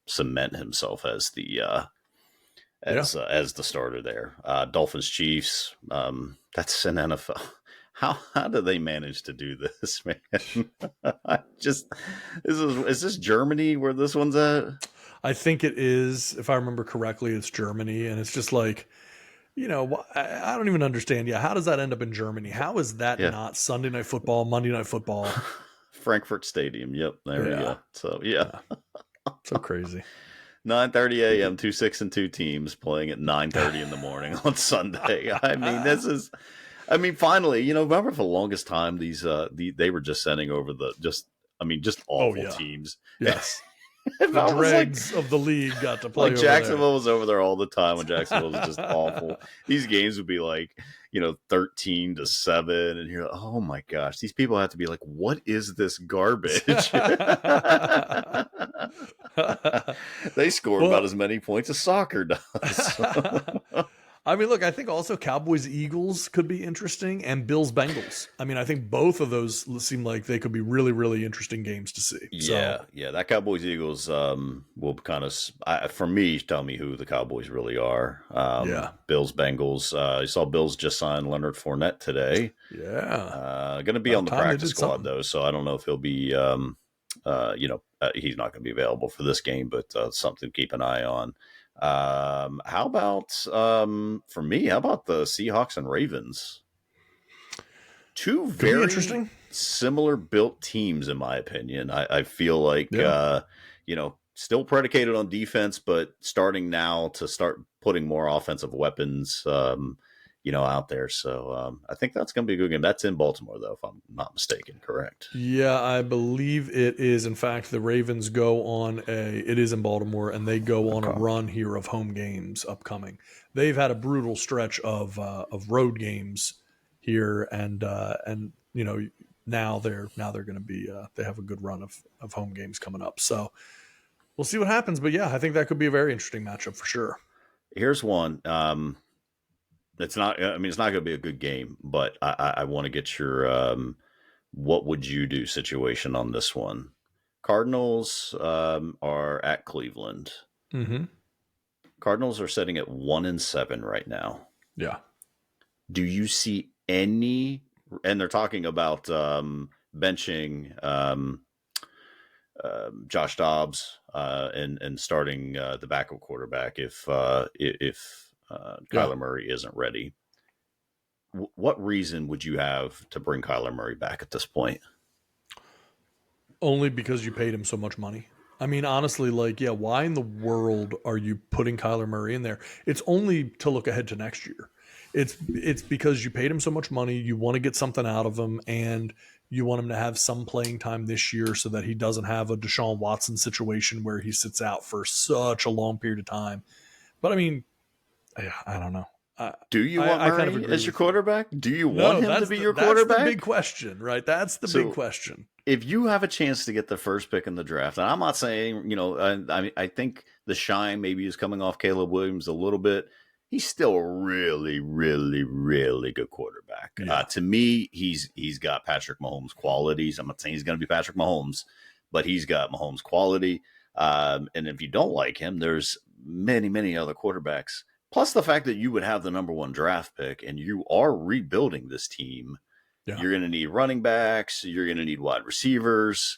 cement himself as the as the starter there. Dolphins Chiefs. That's an NFL. How do they manage to do this, man? Is this Germany where this one's at? I think it is. If I remember correctly, it's Germany, and it's just like, I don't even understand. Yeah, how does that end up in Germany? How is that not Sunday Night Football, Monday Night Football? Frankfurt Stadium. Yep, there we go. So, yeah. So crazy. 9:30 a.m., 2 6-2 teams playing at 9:30 in the morning on Sunday. I mean, finally, remember for the longest time, they were just sending over just awful teams. Yes. The dregs of the league got to play. Like Jacksonville was over there all the time when Jacksonville was just awful. These games would be like, 13-7, and you're like, oh my gosh, these people have to be like, what is this garbage? They score about as many points as soccer does. I mean, look, I think also Cowboys-Eagles could be interesting, and Bills-Bengals. I mean, I think both of those seem like they could be really, really interesting games to see. Yeah, that Cowboys-Eagles will kind of, for me, tell me who the Cowboys really are. Bills-Bengals. You saw Bills just sign Leonard Fournette today. Yeah. Going to be on the practice squad, though, so I don't know if he'll be, he's not going to be available for this game, but something to keep an eye on. How about for me? How about the Seahawks and Ravens? Two very interesting, similar built teams, in my opinion. I feel like still predicated on defense, but starting now to start putting more offensive weapons, out there. So I think that's going to be a good game. That's in Baltimore, though, if I'm not mistaken. Correct? Yeah, I believe it is. In fact, the Ravens go on it is in Baltimore, and they go on a run here of home games upcoming. They've had a brutal stretch of road games here, and now they're going to be they have a good run of home games coming up. So we'll see what happens. But yeah, I think that could be a very interesting matchup for sure. Here's one. It's not going to be a good game, but I want to get your what would you do situation on this one. Cardinals are at Cleveland. Mm-hmm. Cardinals are sitting at 1-7 right now. Yeah. Do you see any? And they're talking about benching Josh Dobbs and starting the backup quarterback if Yeah. Kyler Murray isn't ready. What reason would you have to bring Kyler Murray back at this point? Only because you paid him so much money. I mean, honestly, like, yeah, why in the world are you putting Kyler Murray in there? It's only to look ahead to next year. It's because you paid him so much money, you want to get something out of him, and you want him to have some playing time this year so that he doesn't have a Deshaun Watson situation where he sits out for such a long period of time. But I mean, I don't know. Do you want I Murray kind of agree as your with you. quarterback? Do you No, want him to be your that's the quarterback? big question, right? That's the big question. If you have a chance to get the first pick in the draft, and I'm not saying, I think the shine maybe is coming off Caleb Williams a little bit. He's still a really, really, really good quarterback. Yeah. To me, he's got Patrick Mahomes qualities. I'm not saying he's going to be Patrick Mahomes, but he's got Mahomes quality. And if you don't like him, there's many, many other quarterbacks. Plus the fact that you would have the number one draft pick and you are rebuilding this team. Yeah. You're going to need running backs. You're going to need wide receivers.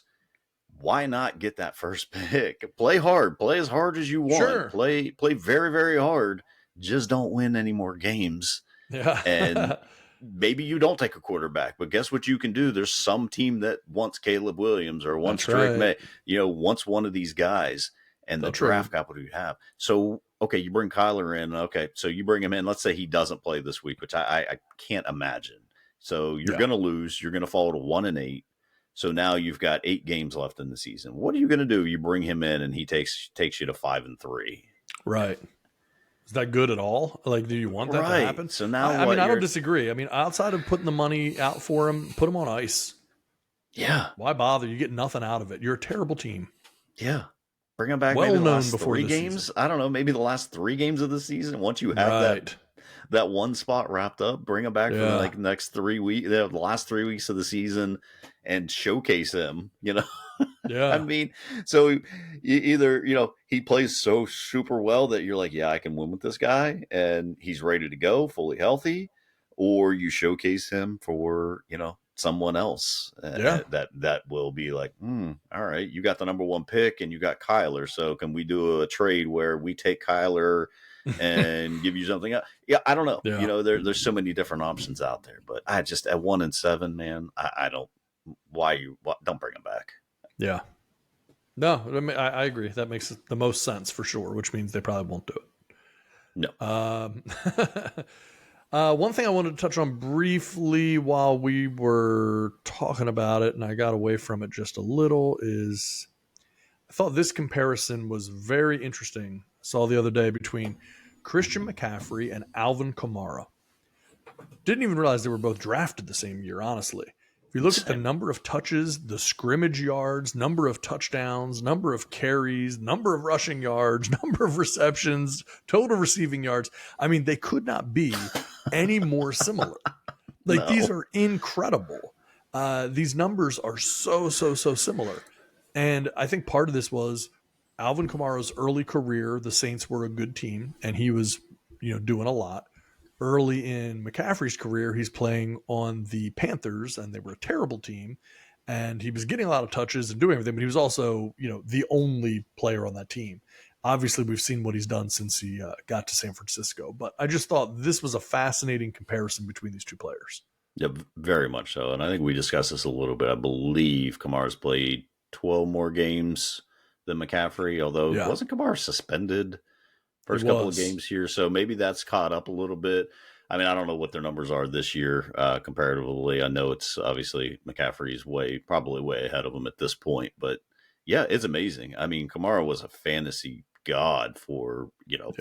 Why not get that first pick? Play hard. Play as hard as you want. Sure. Play very, very hard. Just don't win any more games. Yeah. And maybe you don't take a quarterback, but guess what you can do? There's some team that wants Caleb Williams or wants Drake May, wants one of these guys and the draft capital you have. So, okay, you bring Kyler in. Okay, so you bring him in. Let's say he doesn't play this week, which I can't imagine. So you're going to lose. You're going to fall to 1-8. So now you've got 8 games left in the season. What are you going to do? You bring him in, and he takes you to 5-3. Right. Is that good at all? Like, do you want that to happen? So now, I mean, I don't disagree. I mean, outside of putting the money out for him, put him on ice. Yeah. Why bother? You get nothing out of it. You're a terrible team. Yeah. Bring him back. Well maybe the known last before 3 the games. season. I don't know. Maybe the last 3 games of the season. Once you have that one spot wrapped up, bring him back for the next 3 weeks, the last 3 weeks of the season, and showcase him. Yeah. I mean, so either he plays so super well that you're like, yeah, I can win with this guy, and he's ready to go, fully healthy, or you showcase him for someone else that will be like, all right, you got the number 1 pick and you got Kyler, so can we do a trade where we take Kyler and give you something else? Yeah, I don't know. Yeah. There's so many different options out there, but I just at 1-7, man, I don't. Don't bring him back? Yeah. No, I mean, I agree. That makes the most sense for sure, which means they probably won't do it. No. One thing I wanted to touch on briefly while we were talking about it, and I got away from it just a little, is I thought this comparison was very interesting. I saw the other day between Christian McCaffrey and Alvin Kamara. Didn't even realize they were both drafted the same year, honestly. If you look at the number of touches, the scrimmage yards, number of touchdowns, number of carries, number of rushing yards, number of receptions, total receiving yards, I mean, they could not be any more similar. These are incredible. These numbers are so similar. And I think part of this was Alvin Kamara's early career. The Saints were a good team, and he was, doing a lot. Early in McCaffrey's career, he's playing on the Panthers, and they were a terrible team. And he was getting a lot of touches and doing everything, but he was also, the only player on that team. Obviously, we've seen what he's done since he got to San Francisco. But I just thought this was a fascinating comparison between these two players. Yeah, very much so. And I think we discussed this a little bit. I believe Kamara's played 12 more games than McCaffrey, although wasn't Kamara suspended first couple of games here? So maybe that's caught up a little bit. I mean, I don't know what their numbers are this year comparatively. I know it's obviously McCaffrey's probably way ahead of them at this point. But yeah, it's amazing. I mean, Kamara was a fantasy god for,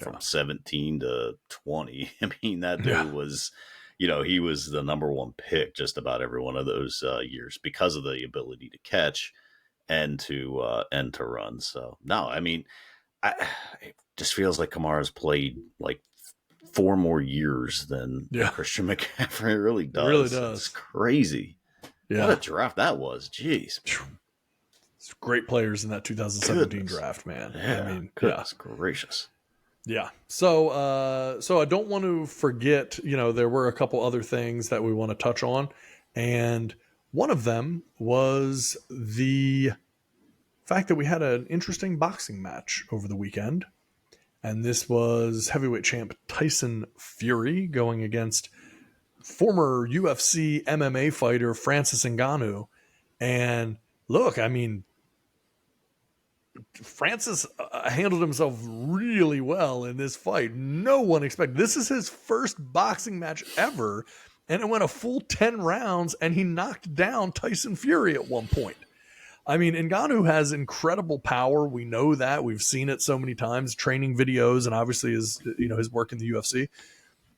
from 17 to 20. I mean, that dude was, he was the number 1 pick just about every one of those years because of the ability to catch and to run. So no, I mean, it just feels like Kamara's played like 4 more years than Christian McCaffrey. It really does. It really does. It's crazy. Yeah. What a draft that was. Jeez. It's great players in that 2017 draft, man. Yeah. I mean, goodness gracious. Yeah. So I don't want to forget, there were a couple other things that we want to touch on. And one of them was the fact that we had an interesting boxing match over the weekend. And this was heavyweight champ Tyson Fury going against former UFC MMA fighter Francis Ngannou. And look, I mean, Francis handled himself really well in this fight. No one expected. This is his first boxing match ever, and it went a full 10 rounds, and he knocked down Tyson Fury at one point. I mean, Ngannou has incredible power. We know that. We've seen it so many times, training videos, and obviously his work in the UFC.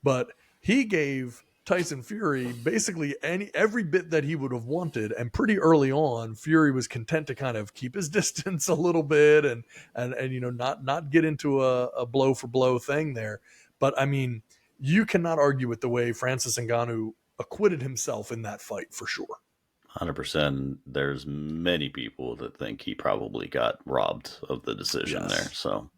But he gave Tyson Fury basically every bit that he would have wanted, and pretty early on, Fury was content to kind of keep his distance a little bit and not get into a blow for blow thing there. But I mean, you cannot argue with the way Francis Ngannou acquitted himself in that fight for sure. 100%. There's many people that think he probably got robbed of the decision there. So,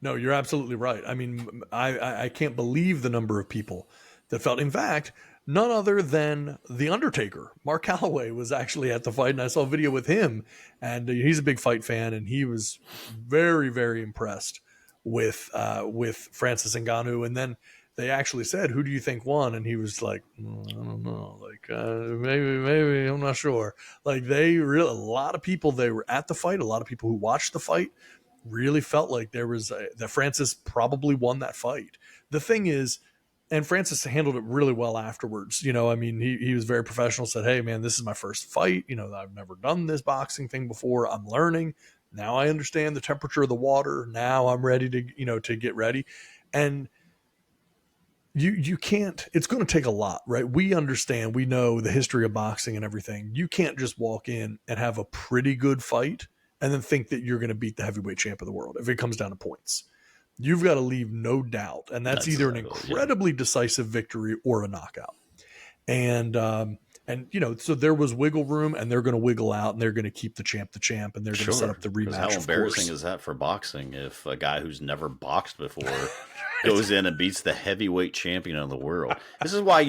no, you're absolutely right. I mean, I can't believe the number of people that felt. In fact, none other than The Undertaker, Mark Calloway, was actually at the fight, and I saw a video with him, and he's a big fight fan, and he was very, very impressed with Francis Ngannou. And then they actually said, "Who do you think won?" And he was like, "I don't know, like maybe I'm not sure." Like a lot of people, they were at the fight, a lot of people who watched the fight really felt like that Francis probably won that fight. The thing is, and Francis handled it really well afterwards. I mean, he was very professional, said, "Hey man, this is my first fight. I've never done this boxing thing before. I'm learning. Now I understand the temperature of the water. Now I'm ready to get ready." And you can't, it's going to take a lot, right? We understand, we know the history of boxing and everything. You can't just walk in and have a pretty good fight and then think that you're going to beat the heavyweight champ of the world if it comes down to points. You've got to leave no doubt. And that's either an incredibly decisive victory or a knockout. And so there was wiggle room, and they're going to wiggle out, and they're going to keep the champ, and they're going to set up the rematch. How embarrassing is that for boxing if a guy who's never boxed before goes in and beats the heavyweight champion of the world? This is why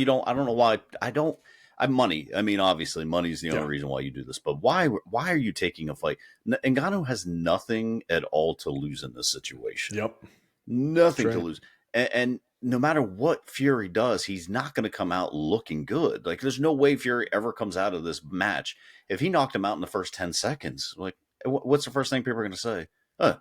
money. I mean, obviously money is the only reason why you do this, but why are you taking a fight? Ngannou has nothing at all to lose in this situation. Yep. Nothing to lose. And no matter what Fury does, he's not going to come out looking good. Like, there's no way Fury ever comes out of this match. If he knocked him out in the first 10 seconds, like, what's the first thing people are going to say?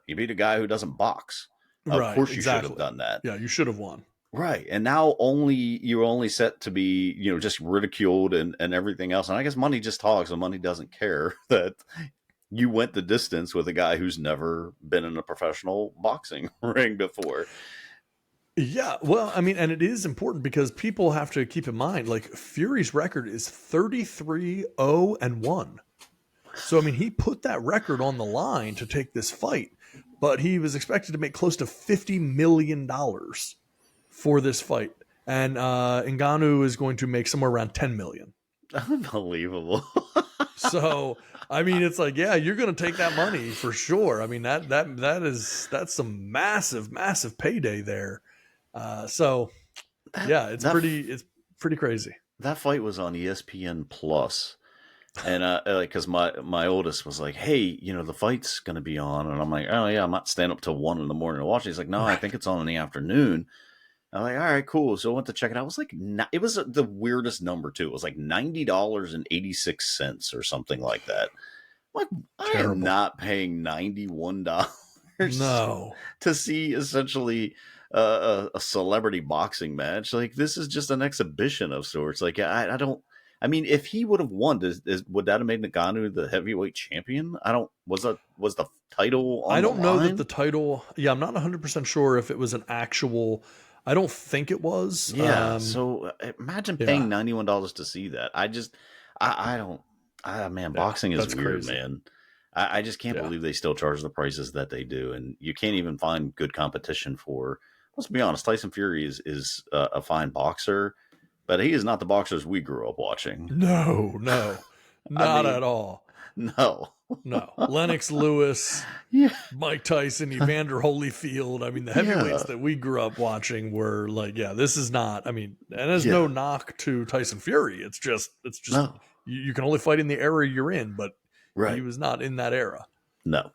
You beat a guy who doesn't box. Of course you should have done that. Yeah, you should have won. Right. And now you're only set to be, just ridiculed and everything else. And I guess money just talks, and money doesn't care that you went the distance with a guy who's never been in a professional boxing ring before. Yeah, well, I mean, and it is important because people have to keep in mind, like, Fury's record is 33-0-1. So, I mean, he put that record on the line to take this fight, but he was expected to make close to $50 million for this fight. And Ngannou is going to make somewhere around $10 million. Unbelievable. So, I mean, it's like, yeah, you're going to take that money for sure. I mean, that's some massive payday there. It's pretty crazy. That fight was on ESPN Plus, and because my oldest was like, "Hey, the fight's gonna be on," and I'm like, "Oh yeah, I'm not staying up till 1 a.m. to watch it." He's like, "No, I think it's on in the afternoon." I'm like, "All right, cool." So I went to check it out. It was like, it was the weirdest number too. It was like $90.86 or something like that. I'm like, I am not paying $91 to see essentially a celebrity boxing match. Like, this is just an exhibition of sorts. Like, I don't. I mean, if he would have won, would that have made Ngannou the heavyweight champion? Was the title on I don't the know line? that the title. Yeah, I'm not 100% sure if it was an actual. I don't think it was. Yeah. So imagine paying $91 to see that. I don't. Boxing is weird, crazy. Man. I just can't believe they still charge the prices that they do, and you can't even find good competition for. Let's be honest, Tyson Fury is a fine boxer, but he is not the boxers we grew up watching. No, not at all. No. Lennox Lewis, Mike Tyson, Evander Holyfield. I mean, the heavyweights that we grew up watching were like, this is not. I mean, and there's no knock to Tyson Fury. It's just you can only fight in the era you're in, but he was not in that era. No.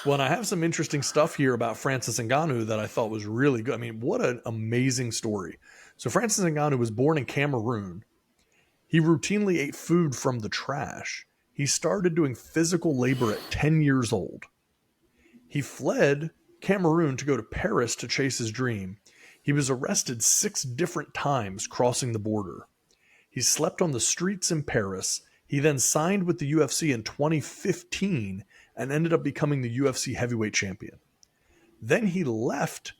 Well, and I have some interesting stuff here about Francis Ngannou that I thought was really good. I mean, what an amazing story. So Francis Ngannou was born in Cameroon. He routinely ate food from the trash. He started doing physical labor at 10 years old. He fled Cameroon to go to Paris to chase his dream. He was arrested 6 different times crossing the border. He slept on the streets in Paris. He then signed with the UFC in 2015 and ended up becoming the UFC heavyweight champion. Then he left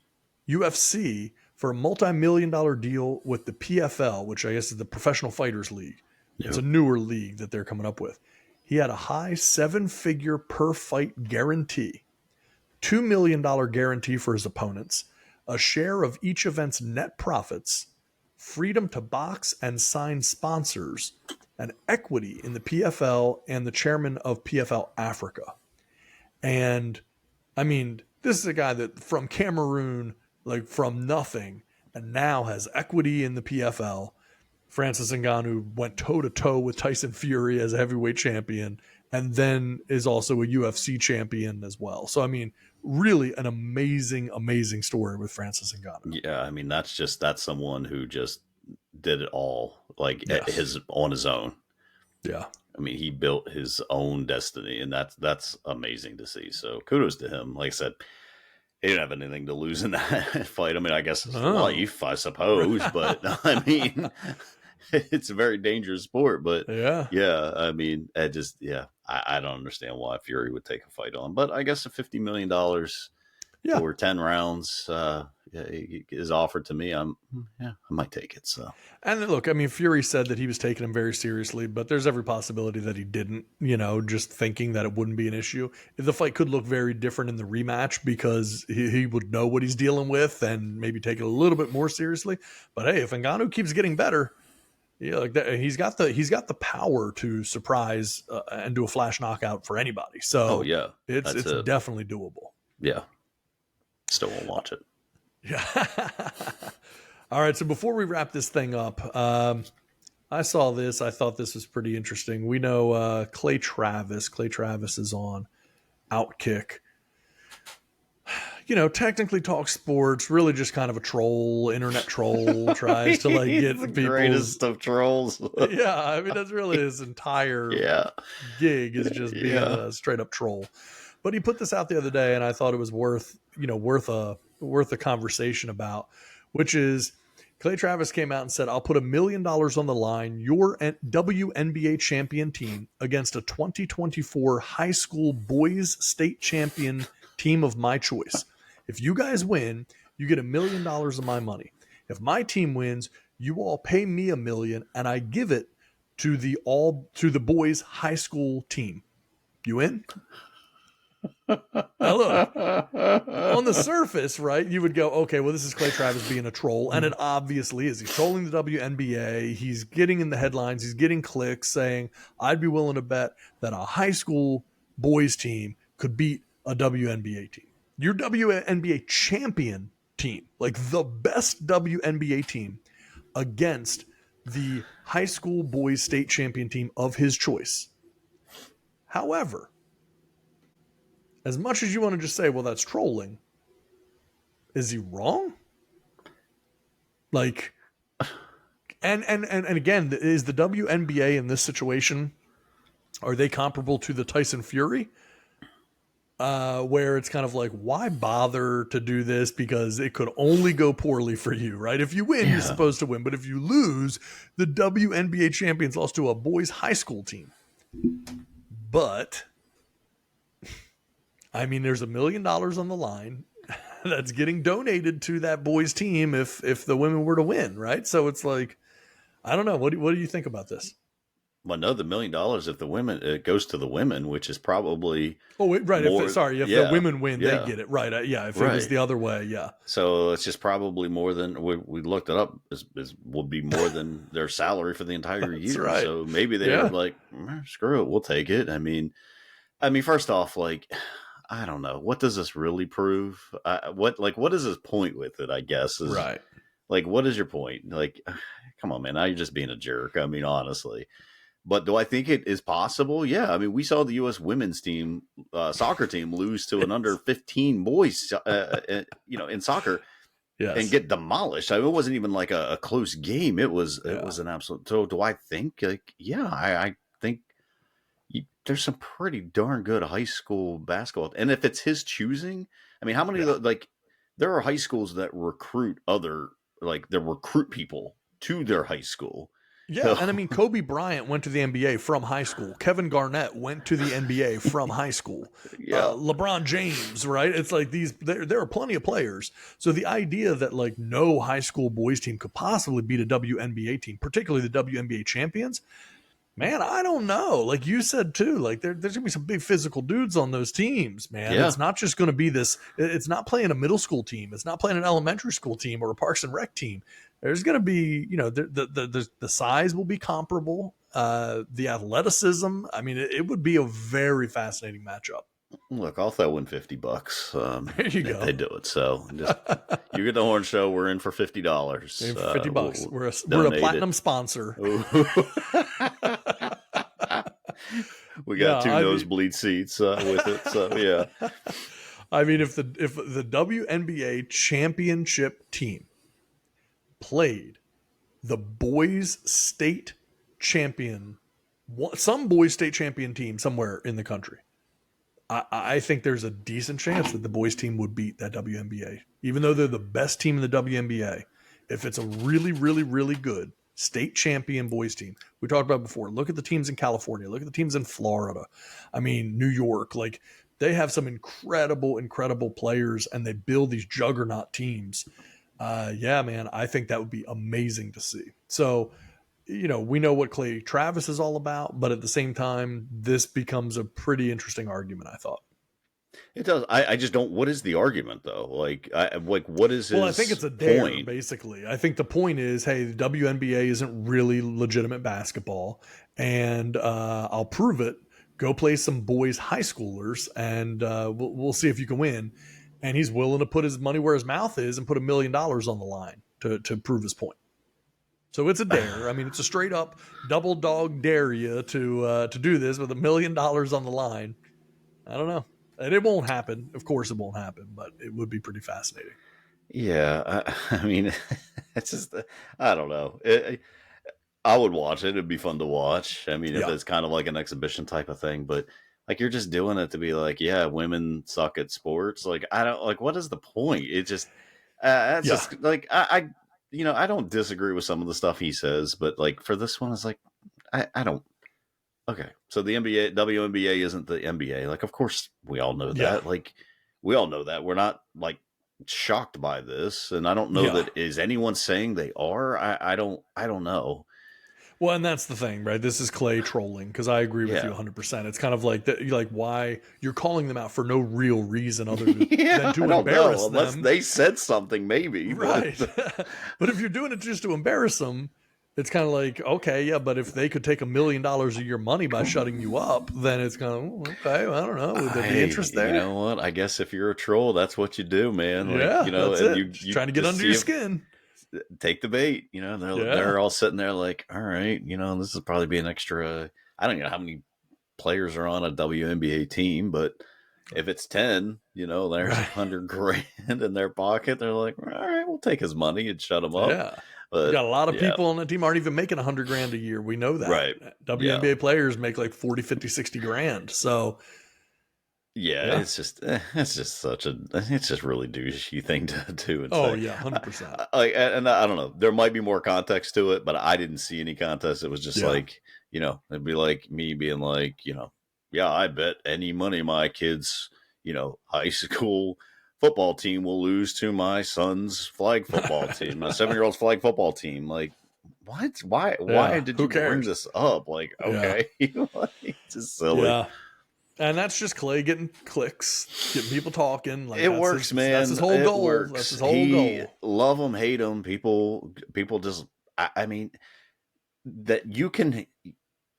UFC for a multi-million-dollar deal with the PFL, which I guess is the Professional Fighters League. Yep. It's a newer league that they're coming up with. He had a high 7-figure per fight guarantee, $2 million guarantee for his opponents, a share of each event's net profits, freedom to box and sign sponsors, and equity in the PFL and the chairman of PFL Africa. And I mean, this is a guy that from Cameroon, like from nothing, and now has equity in the PFL. Francis Ngannou went toe-to-toe with Tyson Fury as a heavyweight champion, and then is also a UFC champion as well. So, I mean, really an amazing, amazing story with Francis Ngannou. Yeah, I mean, that's someone who just did it all, like Yes. on his own. Yeah. I mean, he built his own destiny, and that's amazing to see. So kudos to him. Like I said, he didn't have anything to lose in that fight. I mean, I guess his life, I suppose, but I mean, it's a very dangerous sport. But yeah, I mean, I don't understand why Fury would take a fight on. But I guess $50 million for 10 rounds is offered to me. I might take it. So, and look, I mean, Fury said that he was taking him very seriously, but there's every possibility that he didn't, just thinking that it wouldn't be an issue. The fight could look very different in the rematch because he would know what he's dealing with and maybe take it a little bit more seriously. But hey, if Ngannou keeps getting better, like that, he's got the power to surprise and do a flash knockout for anybody. So it's definitely doable. Yeah. Still won't watch it. Yeah. All right. So before we wrap this thing up, I saw this. I thought this was pretty interesting. We know Clay Travis. Clay Travis is on Outkick. Technically talk sports, really just kind of a troll, internet troll, tries to like get the people. Greatest of trolls. Yeah, I mean that's really his entire gig is just being a straight up troll. But he put this out the other day, and I thought it was worth a conversation about, which is Clay Travis came out and said, "I'll put $1 million on the line, your WNBA champion team against a 2024 high school boys state champion team of my choice. If you guys win, you get $1 million of my money. If my team wins, you all pay me $1 million, and I give it to the boys high school team. You in?" Now look, on the surface, right, you would go, okay, well, this is Clay Travis being a troll, and it obviously is. He's trolling the WNBA. He's getting in the headlines. He's getting clicks saying, I'd be willing to bet that a high school boys team could beat a WNBA team. Your WNBA champion team, like the best WNBA team, against the high school boys state champion team of his choice. However, as much as you want to just say, well, that's trolling, is he wrong? Like, and again, is the WNBA in this situation, are they comparable to the Tyson Fury? Where it's kind of like, why bother to do this? Because it could only go poorly for you, right? If you win, you're supposed to win. But if you lose, the WNBA champions lost to a boys high school team. But I mean, there's $1 million on the line that's getting donated to that boys team if the women were to win, right? So it's like, I don't know. What do you think about this? Well, no, the $1 million if the women, it goes to the women, which is probably right. More, if the women win, they get it, right? If it was the other way, So it's just probably more than we looked it up. Would be more than their salary for the entire year. Right. So maybe they're like, screw it, we'll take it. I mean, first off, like, I don't know. What does this really prove? What is his point with it? I guess is right. Like, what is your point? Like, come on, man. Now you're just being a jerk. I mean, honestly. But do I think it is possible? Yeah. I mean, we saw the U.S. women's team, soccer team, lose to an under 15 boys, in soccer and Yes. get demolished. I mean, it wasn't even like a close game. It was Yeah. an absolute. So do I think I think there's some pretty darn good high school basketball. And if it's his choosing, I mean, how many Yeah. there are high schools that recruit they recruit people to their high school. Yeah, and I mean, Kobe Bryant went to the NBA from high school. Kevin Garnett went to the NBA from high school. Yeah. LeBron James, right? It's like there are plenty of players. So the idea that like no high school boys team could possibly beat a WNBA team, particularly the WNBA champions, man, I don't know. Like you said too, like there's gonna be some big physical dudes on those teams, man. Yeah. It's not just gonna be this. It's not playing a middle school team. It's not playing an elementary school team or a Parks and Rec team. There's gonna be, the size will be comparable. The athleticism. I mean, it would be a very fascinating matchup. Look, I'll throw in $50. There you if go. they do it. So just you get the horn show. We're in for $50. $50. We'll we're a donate platinum it. sponsor. We got Yeah, two nosebleed seats with it. So yeah. I mean, if the WNBA championship team played the boys state champion, some boys state champion team somewhere in the country, I think there's a decent chance that the boys team would beat that WNBA, even though they're the best team in the WNBA. If it's a really, really, really good state champion boys team, we talked about before. Look at the teams in California. Look at the teams in Florida. I mean, New York. Like they have some incredible, incredible players, and they build these juggernaut teams. Yeah, man, I think that would be amazing to see. So, we know what Clay Travis is all about, but at the same time, this becomes a pretty interesting argument, I thought. It does. I just don't. What is the argument though? What is his? Well, I think it's a dare, point? basically. I think the point is, hey, the WNBA isn't really legitimate basketball, and I'll prove it. Go play some boys high schoolers, and we'll see if you can win. And he's willing to put his money where his mouth is and put $1 million on the line to prove his point. So it's a dare. I mean, it's a straight up double dog dare you to do this with $1 million on the line. I don't know. And it won't happen. Of course it won't happen, but it would be pretty fascinating. Yeah, I mean, it's just I don't know. I would watch it. It'd be fun to watch. I mean, if it's kind of like an exhibition type of thing, but like you're just doing it to be like, yeah, women suck at sports. Like I don't like. What is the point? It just that's just like I don't disagree with some of the stuff he says, but like for this one, it's like I don't. Okay, so the WNBA isn't the NBA. Like, of course, we all know that. Yeah. Like, we all know that. We're not like shocked by this, and I don't know that is anyone saying they are. I don't know. Well, and that's the thing, right? This is Clay trolling because I agree with you 100%. It's kind of like that. Like, why you're calling them out for no real reason other than to embarrass them. Unless they said something, maybe. Right. But if you're doing it just to embarrass them, it's kind of like, okay, yeah, but if they could take $1 million of your money by shutting you up, then it's kind of, okay, well, I don't know. Would there be interest there? You know what? I guess if you're a troll, that's what you do, man. Like, yeah, that's and it. You trying to get under your skin. Take the bait. They're all sitting there like, all right, this will probably be an extra. I don't know how many players are on a WNBA team, but if it's 10, there's $100,000 in their pocket. They're like, all right, we'll take his money and shut him up. Yeah. But, got a lot of people on the team aren't even making $100,000 a year. We know that. Right. WNBA players make like 40, 50, 60 grand. So it's just it's just really douchey thing to do. And say. Yeah, 100%. And I don't know. There might be more context to it, but I didn't see any context. It was just like, it'd be like me being like, yeah, I bet any money my kids, high school football team will lose to my son's flag football team, my 7-year-old's flag football team. Like, what? Why did you bring this up? Like, okay, it's just silly. Yeah. And that's just Clay getting clicks, getting people talking. Like, it works, man. That's his whole goal. Works. That's his whole goal. Love him, hate him. People just. I mean, that you can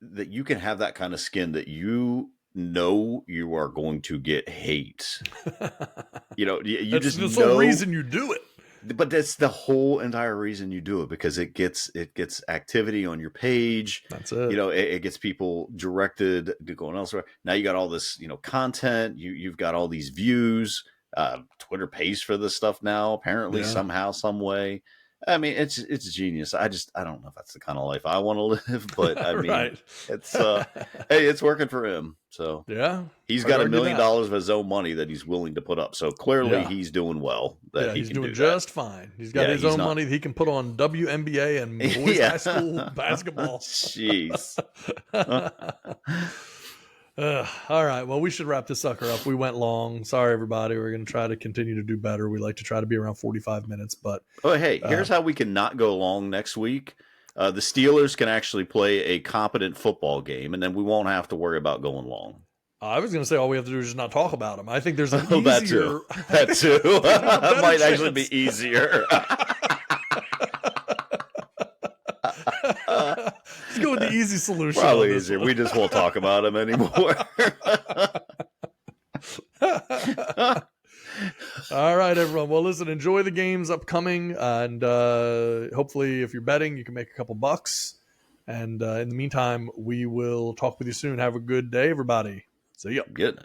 have that kind of skin that you you are going to get hate. You that's just the know. whole reason you do it. But that's the whole entire reason you do it, because it gets activity on your page. That's it. It gets people directed to going elsewhere. Now you got all this, content. You've got all these views. Twitter pays for this stuff now, apparently, somehow, some way. I mean, it's genius. I don't know if that's the kind of life I want to live, but I mean, Right. it's hey, it's working for him. So Yeah, he's got $1 million of his own money that he's willing to put up. So clearly he's doing well. He's doing just fine. He's got his own money that he can put on WNBA and boys high school basketball. Jeez. All right. Well, we should wrap this sucker up. We went long. Sorry, everybody. We're going to try to continue to do better. We like to try to be around 45 minutes. But hey, here's how we can not go long next week. The Steelers can actually play a competent football game, and then we won't have to worry about going long. I was going to say all we have to do is just not talk about them. I think there's an easier... That too. That might actually be easier. Let's go with the easy solution. Probably easier. We just won't talk about them anymore. All right, everyone. Well, listen, enjoy the games upcoming. And hopefully, if you're betting, you can make a couple bucks. And in the meantime, we will talk with you soon. Have a good day, everybody. See ya. Good.